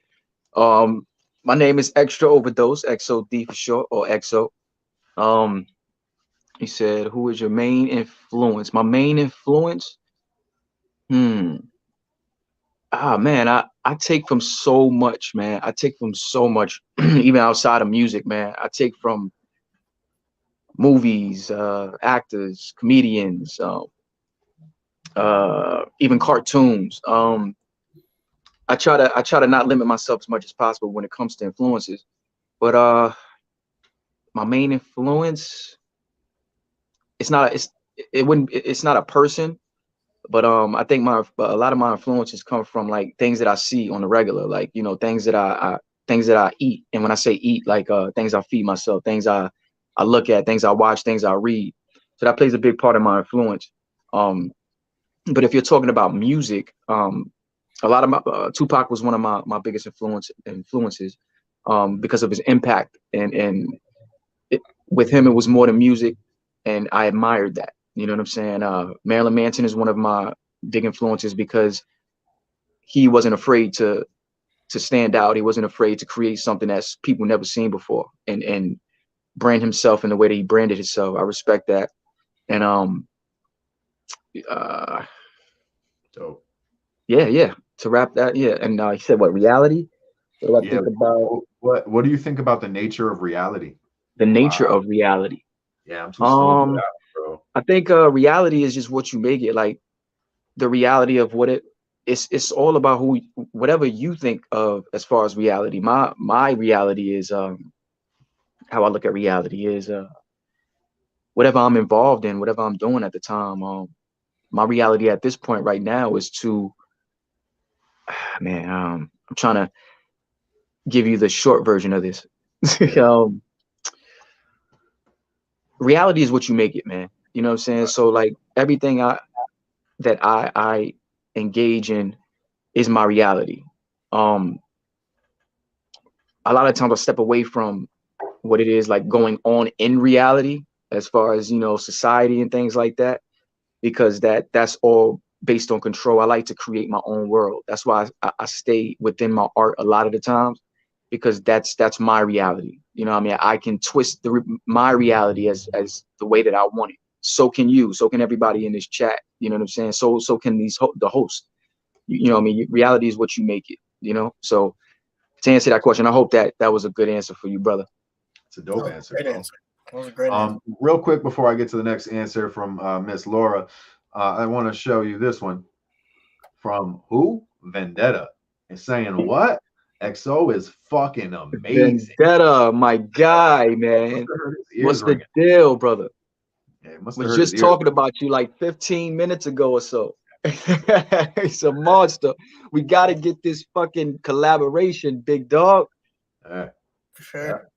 My name is Xtra Overdose, XOD for short, or XO. He said, who is your main influence? My main influence? Man, I take from so much, man. I take from so much, even outside of music, man. I take from movies, actors, comedians, even cartoons. I try to not limit myself as much as possible when it comes to influences. But my main influence, it's not a person, but I think a lot of my influences come from like things that I see on the regular, like, you know, things that I eat. And when I say eat, like things I feed myself, things I look at, things I watch, things I read. So that plays a big part of my influence. But if you're talking about music, a lot of my Tupac was one of my biggest influences because of his impact, and with him it was more than music, and I admired that. You know what I'm saying? Marilyn Manson is one of my big influences because he wasn't afraid to stand out. He wasn't afraid to create something that people never seen before, and brand himself in the way that he branded himself. I respect that. And dope. Yeah. To wrap that, yeah. And he said, what, reality? What do I think about? What do you think about the nature of reality? The nature of reality. Yeah, I'm too slow for that, bro. I think reality is just what you make it. Like the reality of what it's all about whatever you think of as far as reality. My reality is how I look at reality is whatever I'm involved in, whatever I'm doing at the time. My reality at this point right now is to, man, I'm trying to give you the short version of this. Reality is what you make it, man. You know what I'm saying? So like everything that I engage in is my reality. A lot of times I step away from what it is like going on in reality as far as, you know, society and things like that, because that's all based on control. I like to create my own world. That's why I stay within my art a lot of the times, because that's my reality. You know what I mean? I can twist my reality as the way that I want it. So can you, so can everybody in this chat. You know what I'm saying? So can the hosts. You know what I mean? Reality is what you make it, you know? So to answer that question, I hope that was a good answer for you, brother. It's a dope answer. Great answer. That was a great answer. Real quick before I get to the next answer from Miss Laura, I want to show you this one from who? Vendetta. It's saying what? XO is fucking amazing. Vendetta, my guy, man. What's the deal, brother? Yeah, was just talking about you like 15 minutes ago or so. He's a monster. We got to get this fucking collaboration, big dog. For sure.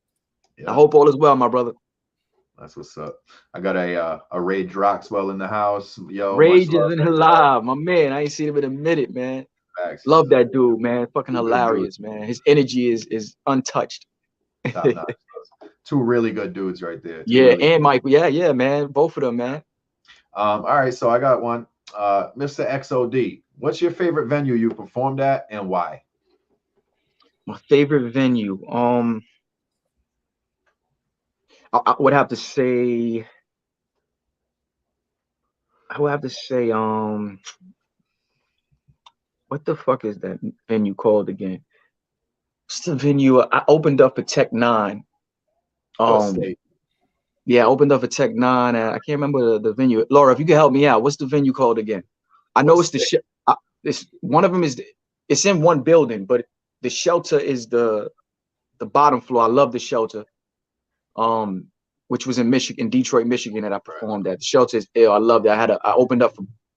Yeah. I hope all is well, my brother. That's what's up. I got a Rage Roxwell in the house. Yo, Rage is in live, my man. I ain't seen him in a minute, man. Facts. Love that dude, man. Fucking hilarious, man. His energy is untouched. Two really good dudes right there. Yeah, really and Mike. Yeah, man. Both of them, man. All right, so I got one. Mr. XOD, what's your favorite venue you performed at and why? My favorite venue. I would have to say. What the fuck is that venue called again? What's the venue? I opened up for Tech 9. Yeah, I opened up for Tech 9. I can't remember the venue. Laura, if you can help me out, what's the venue called again? I know it's the this one of them is it's in one building, but the shelter is the bottom floor. I love the shelter. Which was in Michigan, Detroit, Michigan, that I performed at. The shelter is ill. I loved it. I opened up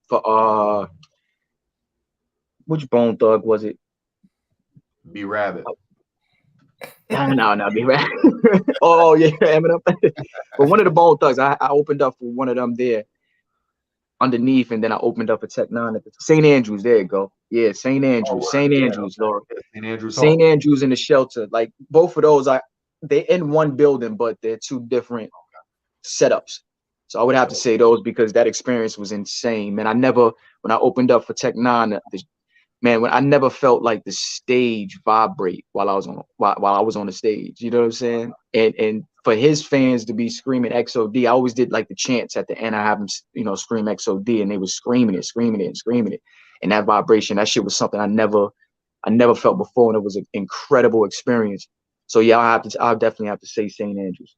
for which Bone Thug was it? B Rabbit. No, B Rabbit. Oh yeah, Eminem. But one of the Bone Thugs, I opened up for one of them there underneath, and then I opened up for Tech 9 at St. Andrews. There you go. Yeah, St. Andrews. St. Andrews, Laura. St. Andrews in the shelter. Like both of those, they're in one building, but they're two different setups. So I would have to say those because that experience was insane, man. When I opened up for Tech 9, I never felt like the stage vibrate while I was on the stage. You know what I'm saying? And for his fans to be screaming XOD, I always did like the chants at the end. I have them, scream XOD, and they were screaming it. And that vibration, that shit was something I never felt before, and it was an incredible experience. So yeah, I'll definitely have to say St. Andrews.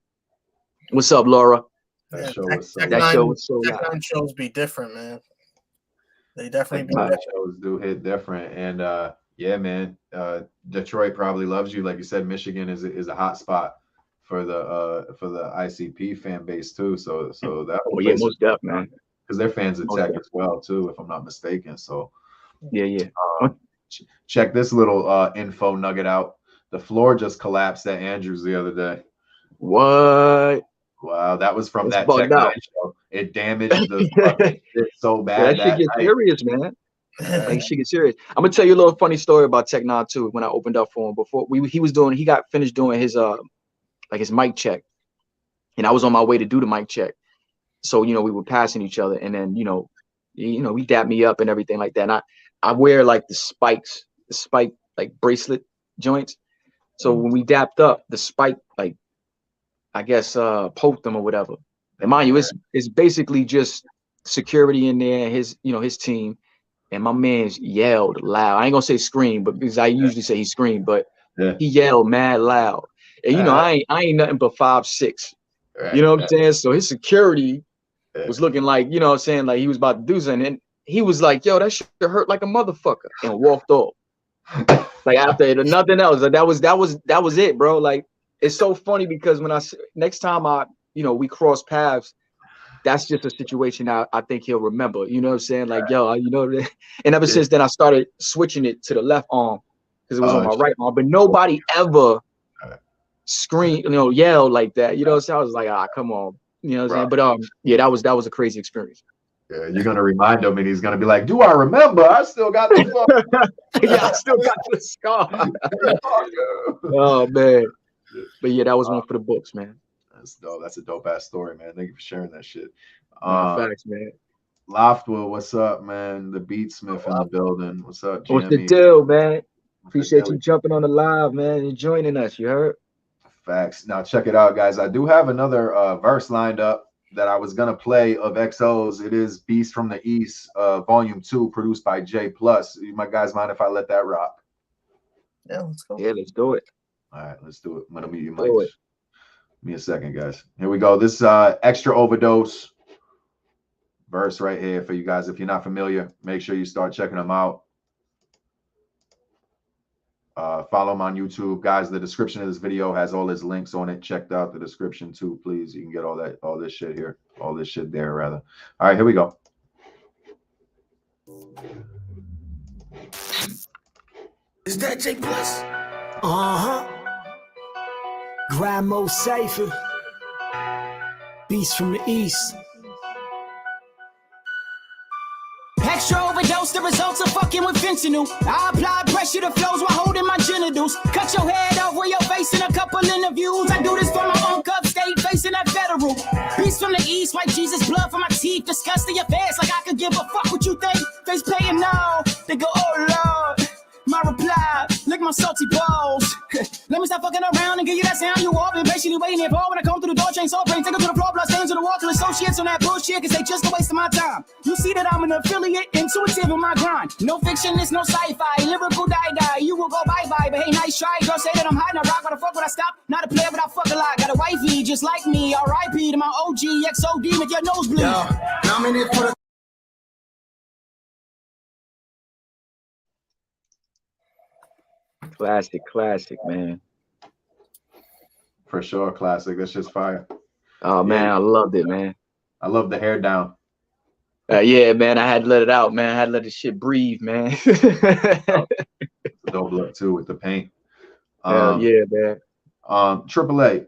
What's up, Laura? That show was so Tech 9 shows be different, man. They definitely be different. Shows do hit different, and yeah, man. Detroit probably loves you, like you said. Michigan is a hot spot for the ICP fan base too. So that. Oh yeah, most definitely, man. Because they're fans of Tech as well too, if I'm not mistaken. So yeah. Check this little info nugget out. The floor just collapsed at Andrews the other day. What? Wow, that was from that Tech 9 show. It damaged the so bad. That shit gets serious, man. Like shit gets serious. I'm gonna tell you a little funny story about Tech 9 too. When I opened up for him before, he got finished doing his his mic check, and I was on my way to do the mic check. So we were passing each other, and then he dapped me up and everything like that. And I wear like the spike like bracelet joints. So when we dapped up, the spike like I guess poked them or whatever. And mind you, it's basically just security in there, his team, and my man's yelled loud. I ain't gonna say scream, but because I usually say he screamed, but he yelled mad loud. And I ain't nothing but 5'6". Right. You know what I'm saying? So his security was looking like, like he was about to do something. And he was like, yo, that shit hurt like a motherfucker, and walked off. Like after nothing else. Like that was it, bro. Like it's so funny because when next time we cross paths, that's just a situation I think he'll remember. You know what I'm saying? Like, yo, and ever since then I started switching it to the left arm because it was on my right arm. But nobody ever scream, yell like that. You know, so I was like, come on. You know what I'm saying? But yeah, that was a crazy experience. Yeah, you're gonna remind him, and he's gonna be like, "Do I remember? I still got the yeah, I still got the scar." Oh man, but yeah, that was one for the books, man. That's dope. That's a dope ass story, man. Thank you for sharing that shit. Facts, man. Loftwood, what's up, man? The Beatsmith in the building. What's up, GME? What's the deal, man? Appreciate you jumping on the live, man, and joining us. You heard? Facts. Now check it out, guys. I do have another verse lined up that I was gonna play of XO's. It is Beast from the East, Volume 2, produced by J Plus. You my guys mind if I let that rock? Yeah, let's go. Yeah, let's do it. All right, let's do it. I'm gonna mute you, Mike. Give me a second, guys. Here we go. This Xtra Overdose verse right here for you guys. If you're not familiar, make sure you start checking them out. Follow him on YouTube, guys. The description of this video has all his links on it. Check out the description too, please. You can get all this shit here, all this shit there, rather. All right, here we go. Is that J Plus? Grandmo Cypher, Beast from the East. Xtra overdose, the results of fucking with fentanyl. I apply pressure to flows while holding my genitals. Cut your head off with your face in a couple interviews. I do this for my own cup, stay facing that federal. Beast from the East, white Jesus blood for my teeth. Disgusting your face like I could give a fuck what you think. Face paying no, they go, oh Lord. My reply, lick my salty balls. Let me stop fucking around and give you that sound you all been patiently waiting here for. When I come through the door, chain so brain, take it to the floor, blood stains on the wall, till associates on that bullshit, cause they just a waste of my time. You see that I'm an affiliate, intuitive in my grind. No fiction, it's no sci-fi, lyrical die-die. You will go bye-bye, but hey, nice try. Girl say that I'm hiding a rock, why the fuck would I stop? Not a player, but I fuck a lot. Got a wifey just like me, R.I.P. to my OG, XODEMIK, your nosebleed. I'm in it for the Classic, man. For sure, classic. That's just fire. Oh man, I loved it, man. I love the hair down. Yeah, man. I had to let it out, man. I had to let the shit breathe, man. Dope look too with the paint. Yeah, man. AAA.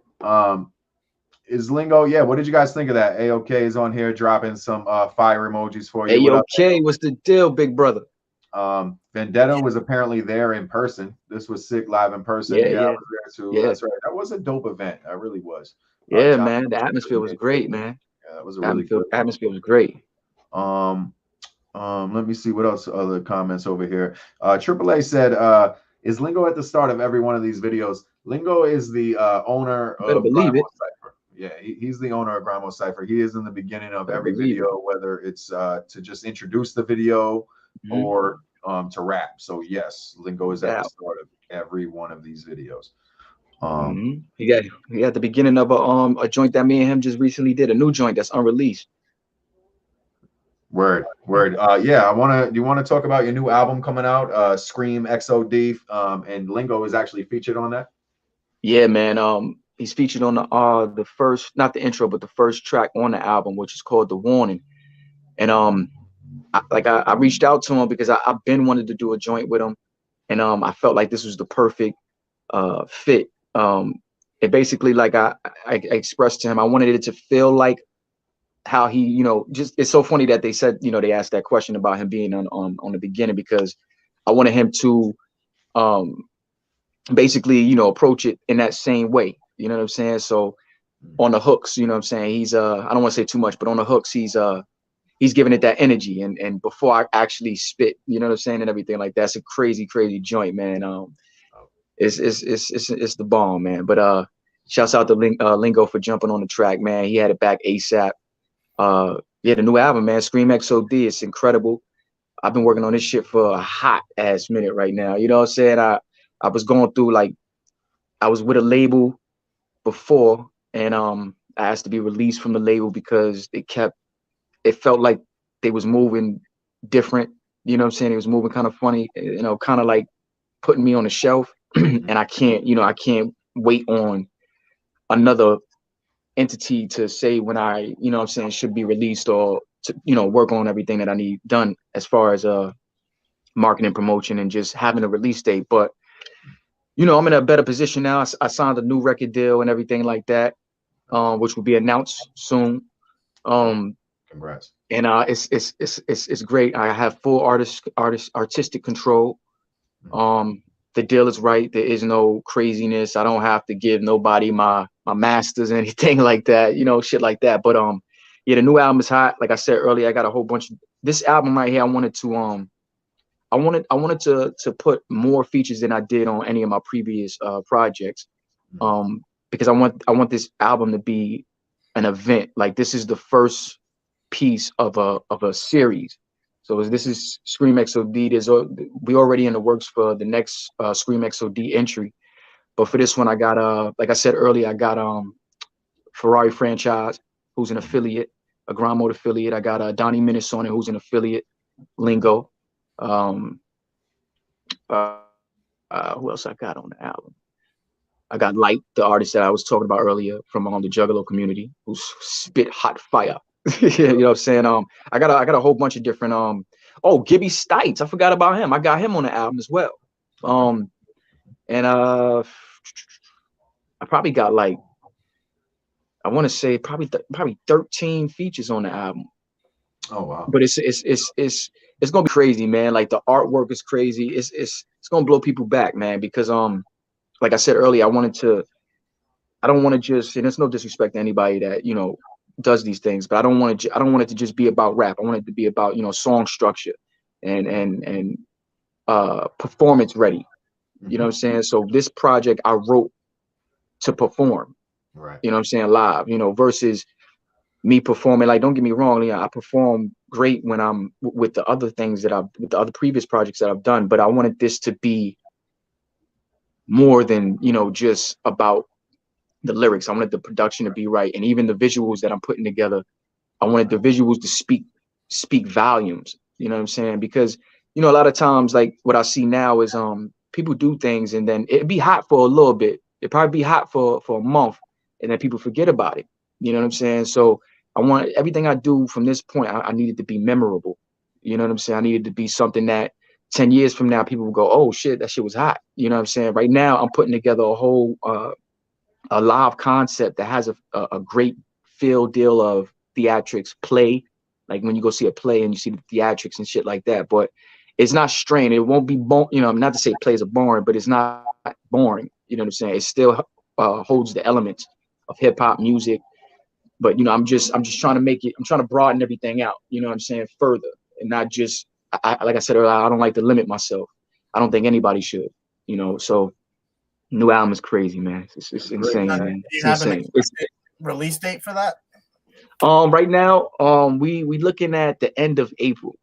Is Lingo? Yeah. What did you guys think of that? AOK is on here dropping some fire emojis for you. AOK, what's the deal, big brother? Vendetta was apparently there in person. This was sick live in person. Yeah. I was there too. Yeah. That's right. That was a dope event. That really was. Yeah, man. The atmosphere was great, man. Yeah, that was a really good atmosphere was great. Let me see what else. Other comments over here. AAA said, "Is Lingo at the start of every one of these videos?" Lingo is the owner of Cypher. Yeah, he's the owner of Grandmo Cypher. He is in the beginning of every video, whether it's to just introduce the video or to rap. So yes, Lingo is at the start of every one of these videos. He got the beginning of a joint that me and him just recently did, a new joint that's unreleased. Word. Yeah, do you want to talk about your new album coming out, Scream XOD, and Lingo is actually featured on that? Yeah, man. He's featured on the first, not the intro, but the first track on the album, which is called The Warning. And I reached out to him because I've been wanting to do a joint with him, and I felt like this was the perfect fit. It basically, like I expressed to him, I wanted it to feel like how he, just, it's so funny that they said, they asked that question about him being on the beginning, because I wanted him to basically, approach it in that same way. You know what I'm saying? So on the hooks, you know what I'm saying, he's I don't want to say too much, but on the hooks, he's giving it that energy, and before I actually spit, you know what I'm saying, and everything like that's a crazy crazy joint, man. It's the bomb, man. But shouts out to Lingo for jumping on the track, man. He had it back ASAP. The new album, man, Scream XOD, it's incredible. I've been working on this shit for a hot ass minute right now. You know what I'm saying? I was going through, like, I was with a label before, and I asked to be released from the label because it felt like they was moving different. You know what I'm saying? It was moving kind of funny, kind of like putting me on the shelf. And I can't wait on another entity to say when I, you know what I'm saying, should be released or to, you know, work on everything that I need done as far as marketing, promotion, and just having a release date. But, you know, I'm in a better position now. I signed a new record deal and everything like that, which will be announced soon. Congrats. And it's great. I have full artistic control. The deal is right. There is no craziness. I don't have to give nobody my masters or anything like that, you know, shit like that. But yeah, the new album is hot. Like I said earlier, I got a whole bunch of this album right here. I wanted to put more features than I did on any of my previous projects. Because I want this album to be an event. Like, this is the first piece of a series. So this is Scream XOD. We already in the works for the next Scream XOD entry, but for this one, I got like I said earlier, I got Ferrari Franchise, who's an affiliate, a Grind Mode affiliate. I got Donnie Menace on it, who's an affiliate, Lingo. Who else I got on the album? I got Light, the artist that I was talking about earlier from the Juggalo community, who's spit hot fire. You know what I'm saying? I got a whole bunch of different oh, Gibby Stites, I forgot about him. I got him on the album as well. And I probably got, like, I want to say probably 13 features on the album. Oh wow. But it's gonna be crazy, man. Like, the artwork is crazy. It's gonna blow people back, man, because like I said earlier, I don't want to just, and it's no disrespect to anybody that, you know, does these things, but I don't want it to just be about rap. I want it to be about, you know, song structure and performance ready. You know what I'm saying? So this project I wrote to perform, right? You know what I'm saying, live, you know, versus me performing. Like, don't get me wrong, I perform great when I'm with the other things with the other previous projects that I've done, but I wanted this to be more than, you know, just about the lyrics. I wanted the production to be right, and even the visuals that I'm putting together, I wanted the visuals to speak volumes. You know what I'm saying? Because, you know, a lot of times, like, what I see now is people do things and then it'd be hot for a little bit. It'd probably be hot for a month, and then people forget about it. You know what I'm saying? So I want everything I do from this point, I need it to be memorable. You know what I'm saying? I need it to be something that 10 years from now, people will go, oh shit, that shit was hot. You know what I'm saying? Right now, I'm putting together a whole a live concept that has a great feel deal of theatrics, play, like when you go see a play and you see the theatrics and shit like that. But it's not strained. It won't be you know, not to say plays are boring, but it's not boring. You know what I'm saying? It still holds the elements of hip hop music. But, you know, I'm just trying to make it. I'm trying to broaden everything out. You know what I'm saying? Further, and not just. Like I said earlier, I don't like to limit myself. I don't think anybody should. You know, so. New album is crazy, man. It's insane, man. Do you have an release date for that? Right now, we looking at the end of April,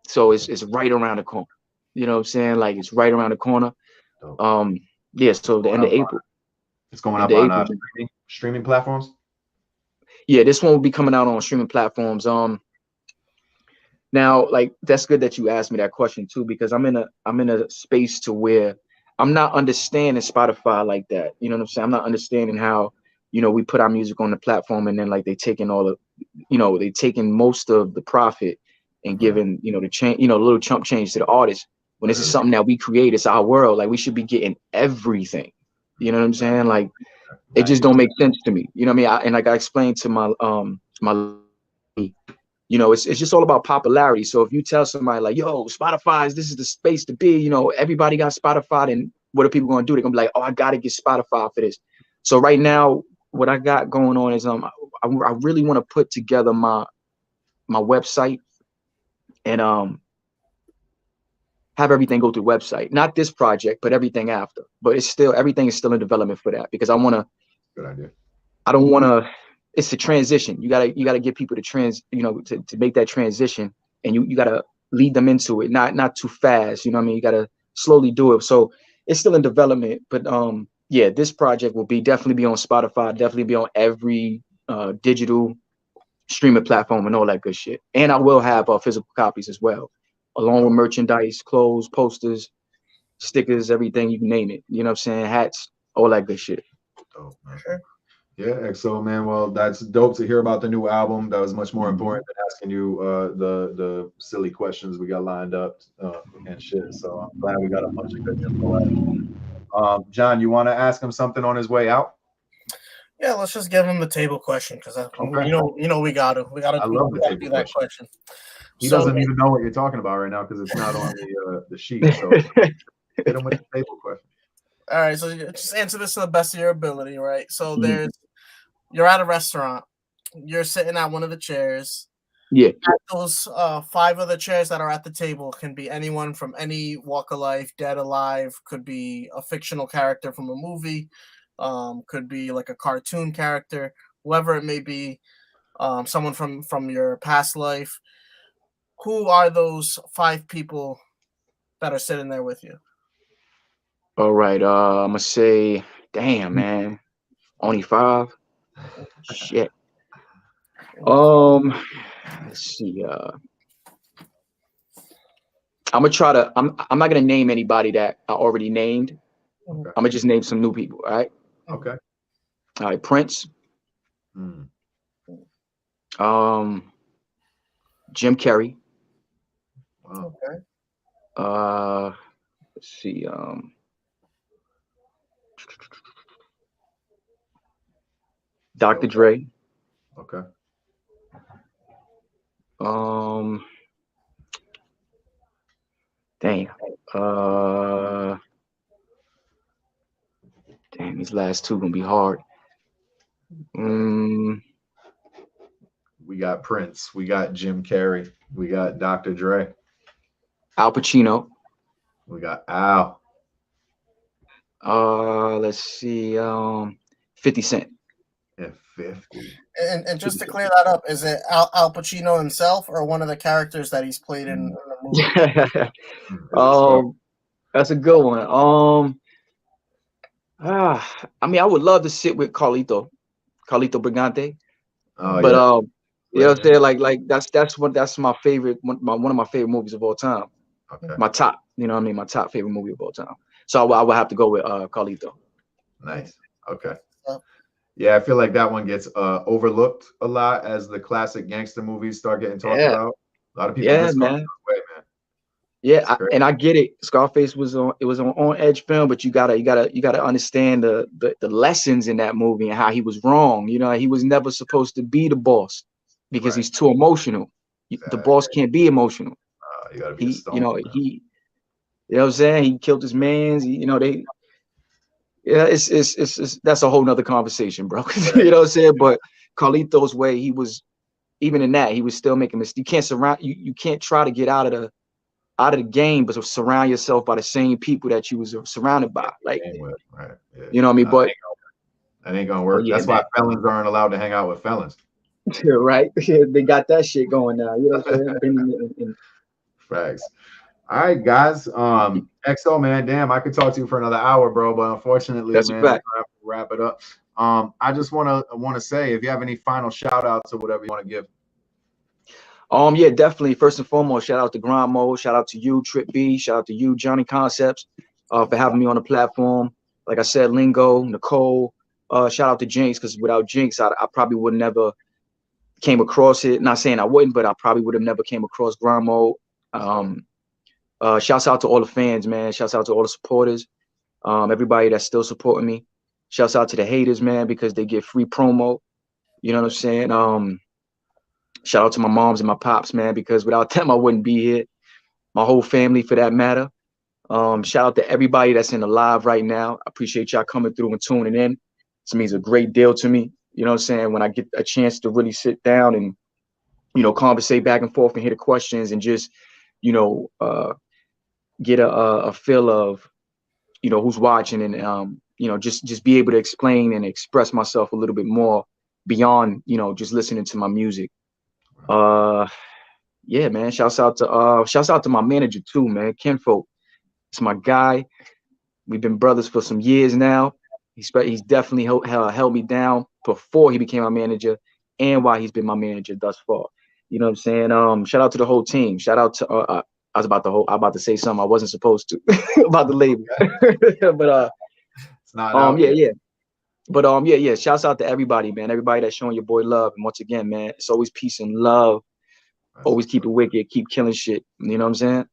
so it's right around the corner. You know what I'm saying? Like, it's right around the corner. Yeah. So the end of April. It's going up on streaming platforms. Yeah, this one will be coming out on streaming platforms. Now, like, that's good that you asked me that question too, because I'm in a space to where I'm not understanding Spotify like that. You know what I'm saying? I'm not understanding how, you know, we put our music on the platform and then, like, they taking most of the profit and giving, you know, the change, you know, a little chump change to the artist. When this is something that we create, it's our world. Like, we should be getting everything. You know what I'm saying? Like, it just don't make sense to me. You know what I mean? And like I explained to my you know, it's just all about popularity. So if you tell somebody like, yo, this is the space to be, you know, everybody got Spotify, then what are people going to do? They're going to be like, oh, I got to get Spotify for this. So right now, what I got going on is I really want to put together my website and have everything go through website. Not this project, but everything after. But everything is still in development for that, because I want to. Good idea. I don't want to. It's the transition. You gotta get people to to make that transition, and you gotta lead them into it, not too fast. You know what I mean? You gotta slowly do it. So it's still in development, but yeah, this project will definitely be on Spotify, definitely be on every digital streaming platform and all that good shit. And I will have physical copies as well, along with merchandise, clothes, posters, stickers, everything, you name it. You know what I'm saying? Hats, all that good shit. Oh, man. Sure. Yeah, XO, man. Well, that's dope to hear about the new album. That was much more important than asking you the silly questions we got lined up and shit. So I'm glad we got a bunch of good info. John, you want to ask him something on his way out? Yeah, let's just give him the table question because Okay. you know we got to I love the table do that question. He So, doesn't even know what you're talking about right now because it's not on the sheet. So hit him with the table question. All right, so just answer this to the best of your ability, right? So you're at a restaurant, you're sitting at one of the chairs. Yeah. At those 5 other chairs that are at the table can be anyone from any walk of life, dead, alive, could be a fictional character from a movie, could be like a cartoon character, whoever it may be, someone from your past life. Who are those 5 people that are sitting there with you? All right. I'm gonna say, damn, man, only 5. Shit. Let's see. I'm gonna try to. I'm not gonna name anybody that I already named. Okay. I'm gonna just name some new people. All right. Okay. All right. Prince. Jim Carrey. Wow. Okay. Let's see. Dr. Dre. Okay. Damn. Damn, these last 2 gonna be hard. We got Prince. We got Jim Carrey. We got Dr. Dre. Al Pacino. We got Al. Let's see. 50 Cent. Yeah, 50. And just to clear that up, is it Al Pacino himself or one of the characters that he's played in the movie? That's a good one. I mean, I would love to sit with Carlito Brigante. Oh, but yeah. You know what I'm saying? Like that's my favorite one of my favorite movies of all time. Okay. My top, you know what I mean? My top favorite movie of all time. So I would have to go with Carlito. Nice. Okay. Yeah, I feel like that one gets overlooked a lot as the classic gangster movies start getting talked about. A lot of people man. man. Yeah, and I get it. Scarface was on Edge film, but you gotta understand the lessons in that movie and how he was wrong. You know, he was never supposed to be the boss because he's too emotional. The boss can't be emotional. You gotta be you know what I'm saying? He killed his mans. It's that's a whole nother conversation, bro. You know what I'm saying? But Carlito's way, he was even in that, he was still making mistakes. You can't you can't try to get out of the game, but surround yourself by the same people that you was surrounded by. Like, you know what I mean? But that ain't gonna work. That's why felons aren't allowed to hang out with felons. Right? They got that shit going now. You know what I'm saying? Facts. All right, guys. XO, man, damn, I could talk to you for another hour, bro, but unfortunately, that's man, a fact. I have to wrap it up. I just want to say, if you have any final shout outs or whatever you want to give. Yeah, definitely. First and foremost, shout out to Grind Mode, shout out to you, Trip B, shout out to you, Johnny ConCepTz, for having me on the platform. Like I said, Lingo, Nicole, shout out to Jinx, because without Jinx, I probably would never came across it. Not saying I wouldn't, but I probably would have never came across Grind Mode. Shouts out to all the fans, man. Shouts out to all the supporters, everybody that's still supporting me. Shouts out to the haters, man, because they get free promo. You know what I'm saying? Shout out to my moms and my pops, man, because without them, I wouldn't be here. My whole family, for that matter. Shout out to everybody that's in the live right now. I appreciate y'all coming through and tuning in. This means a great deal to me. You know what I'm saying? When I get a chance to really sit down and, conversate back and forth and hear the questions and just, get a feel of, who's watching and, just be able to explain and express myself a little bit more beyond, just listening to my music. Yeah, man. Shouts out to my manager too, man. Kinfolk. It's my guy. We've been brothers for some years now. He's definitely held me down before he became my manager and while he's been my manager thus far. You know what I'm saying? Shout out to the whole team. Shout out to I was about to say something I wasn't supposed to about the label. But it's not out yet. Yeah. But yeah. Shouts out to everybody, man. Everybody that's showing your boy love. And once again, man, it's always peace and love. Always keep it wicked, keep killing shit. You know what I'm saying?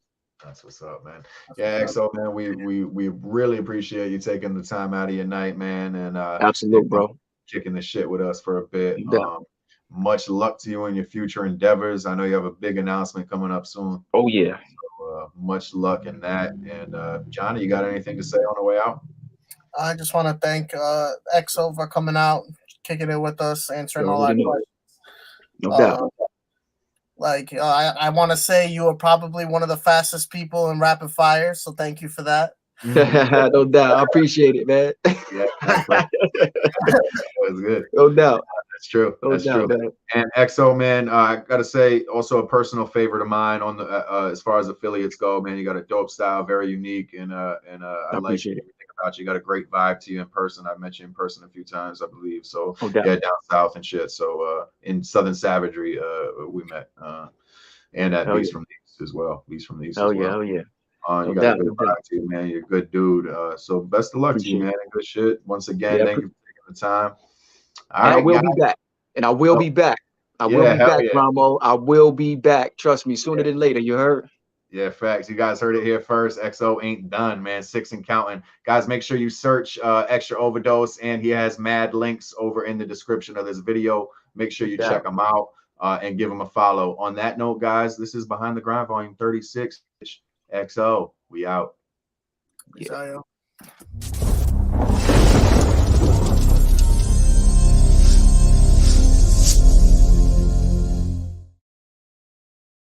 That's what's up, man. Yeah, XO, man, we really appreciate you taking the time out of your night, man, and absolute, bro, kicking the shit with us for a bit. Much luck to you in your future endeavors. I know you have a big announcement coming up soon. Oh yeah. So, much luck in that. And Johnny, you got anything to say on the way out? I just want to thank XO for coming out, kicking it with us, answering all our questions. No doubt. I want to say you are probably one of the fastest people in rapid fire, so thank you for that. No doubt. I appreciate it, man. Yeah, that was good. No doubt. That's true. That's true. Man. And XO, man, I gotta say, also a personal favorite of mine on the as far as affiliates go, man. You got a dope style, very unique, and I like everything about you. You got a great vibe to you in person. I've met you in person a few times, I believe. So yeah, down south and shit. So in Southern Savagery, we met, and at Beast from the East as well. Beast from the East. Oh yeah. You got a good vibe to you, man. You're a good dude. So best of luck to you, man. And good shit. Once again, thank you for taking the time. I will be back. And I will be back. I will be back, Ramo. I will be back. Trust me, sooner than later. You heard? Yeah, facts. You guys heard it here first. XO ain't done, man. 6 and counting. Guys, make sure you search Xtra Overdose, and he has mad links over in the description of this video. Make sure you check him out and give him a follow. On that note, guys, this is Behind the Grind, Volume 36. XO, we out. Yeah.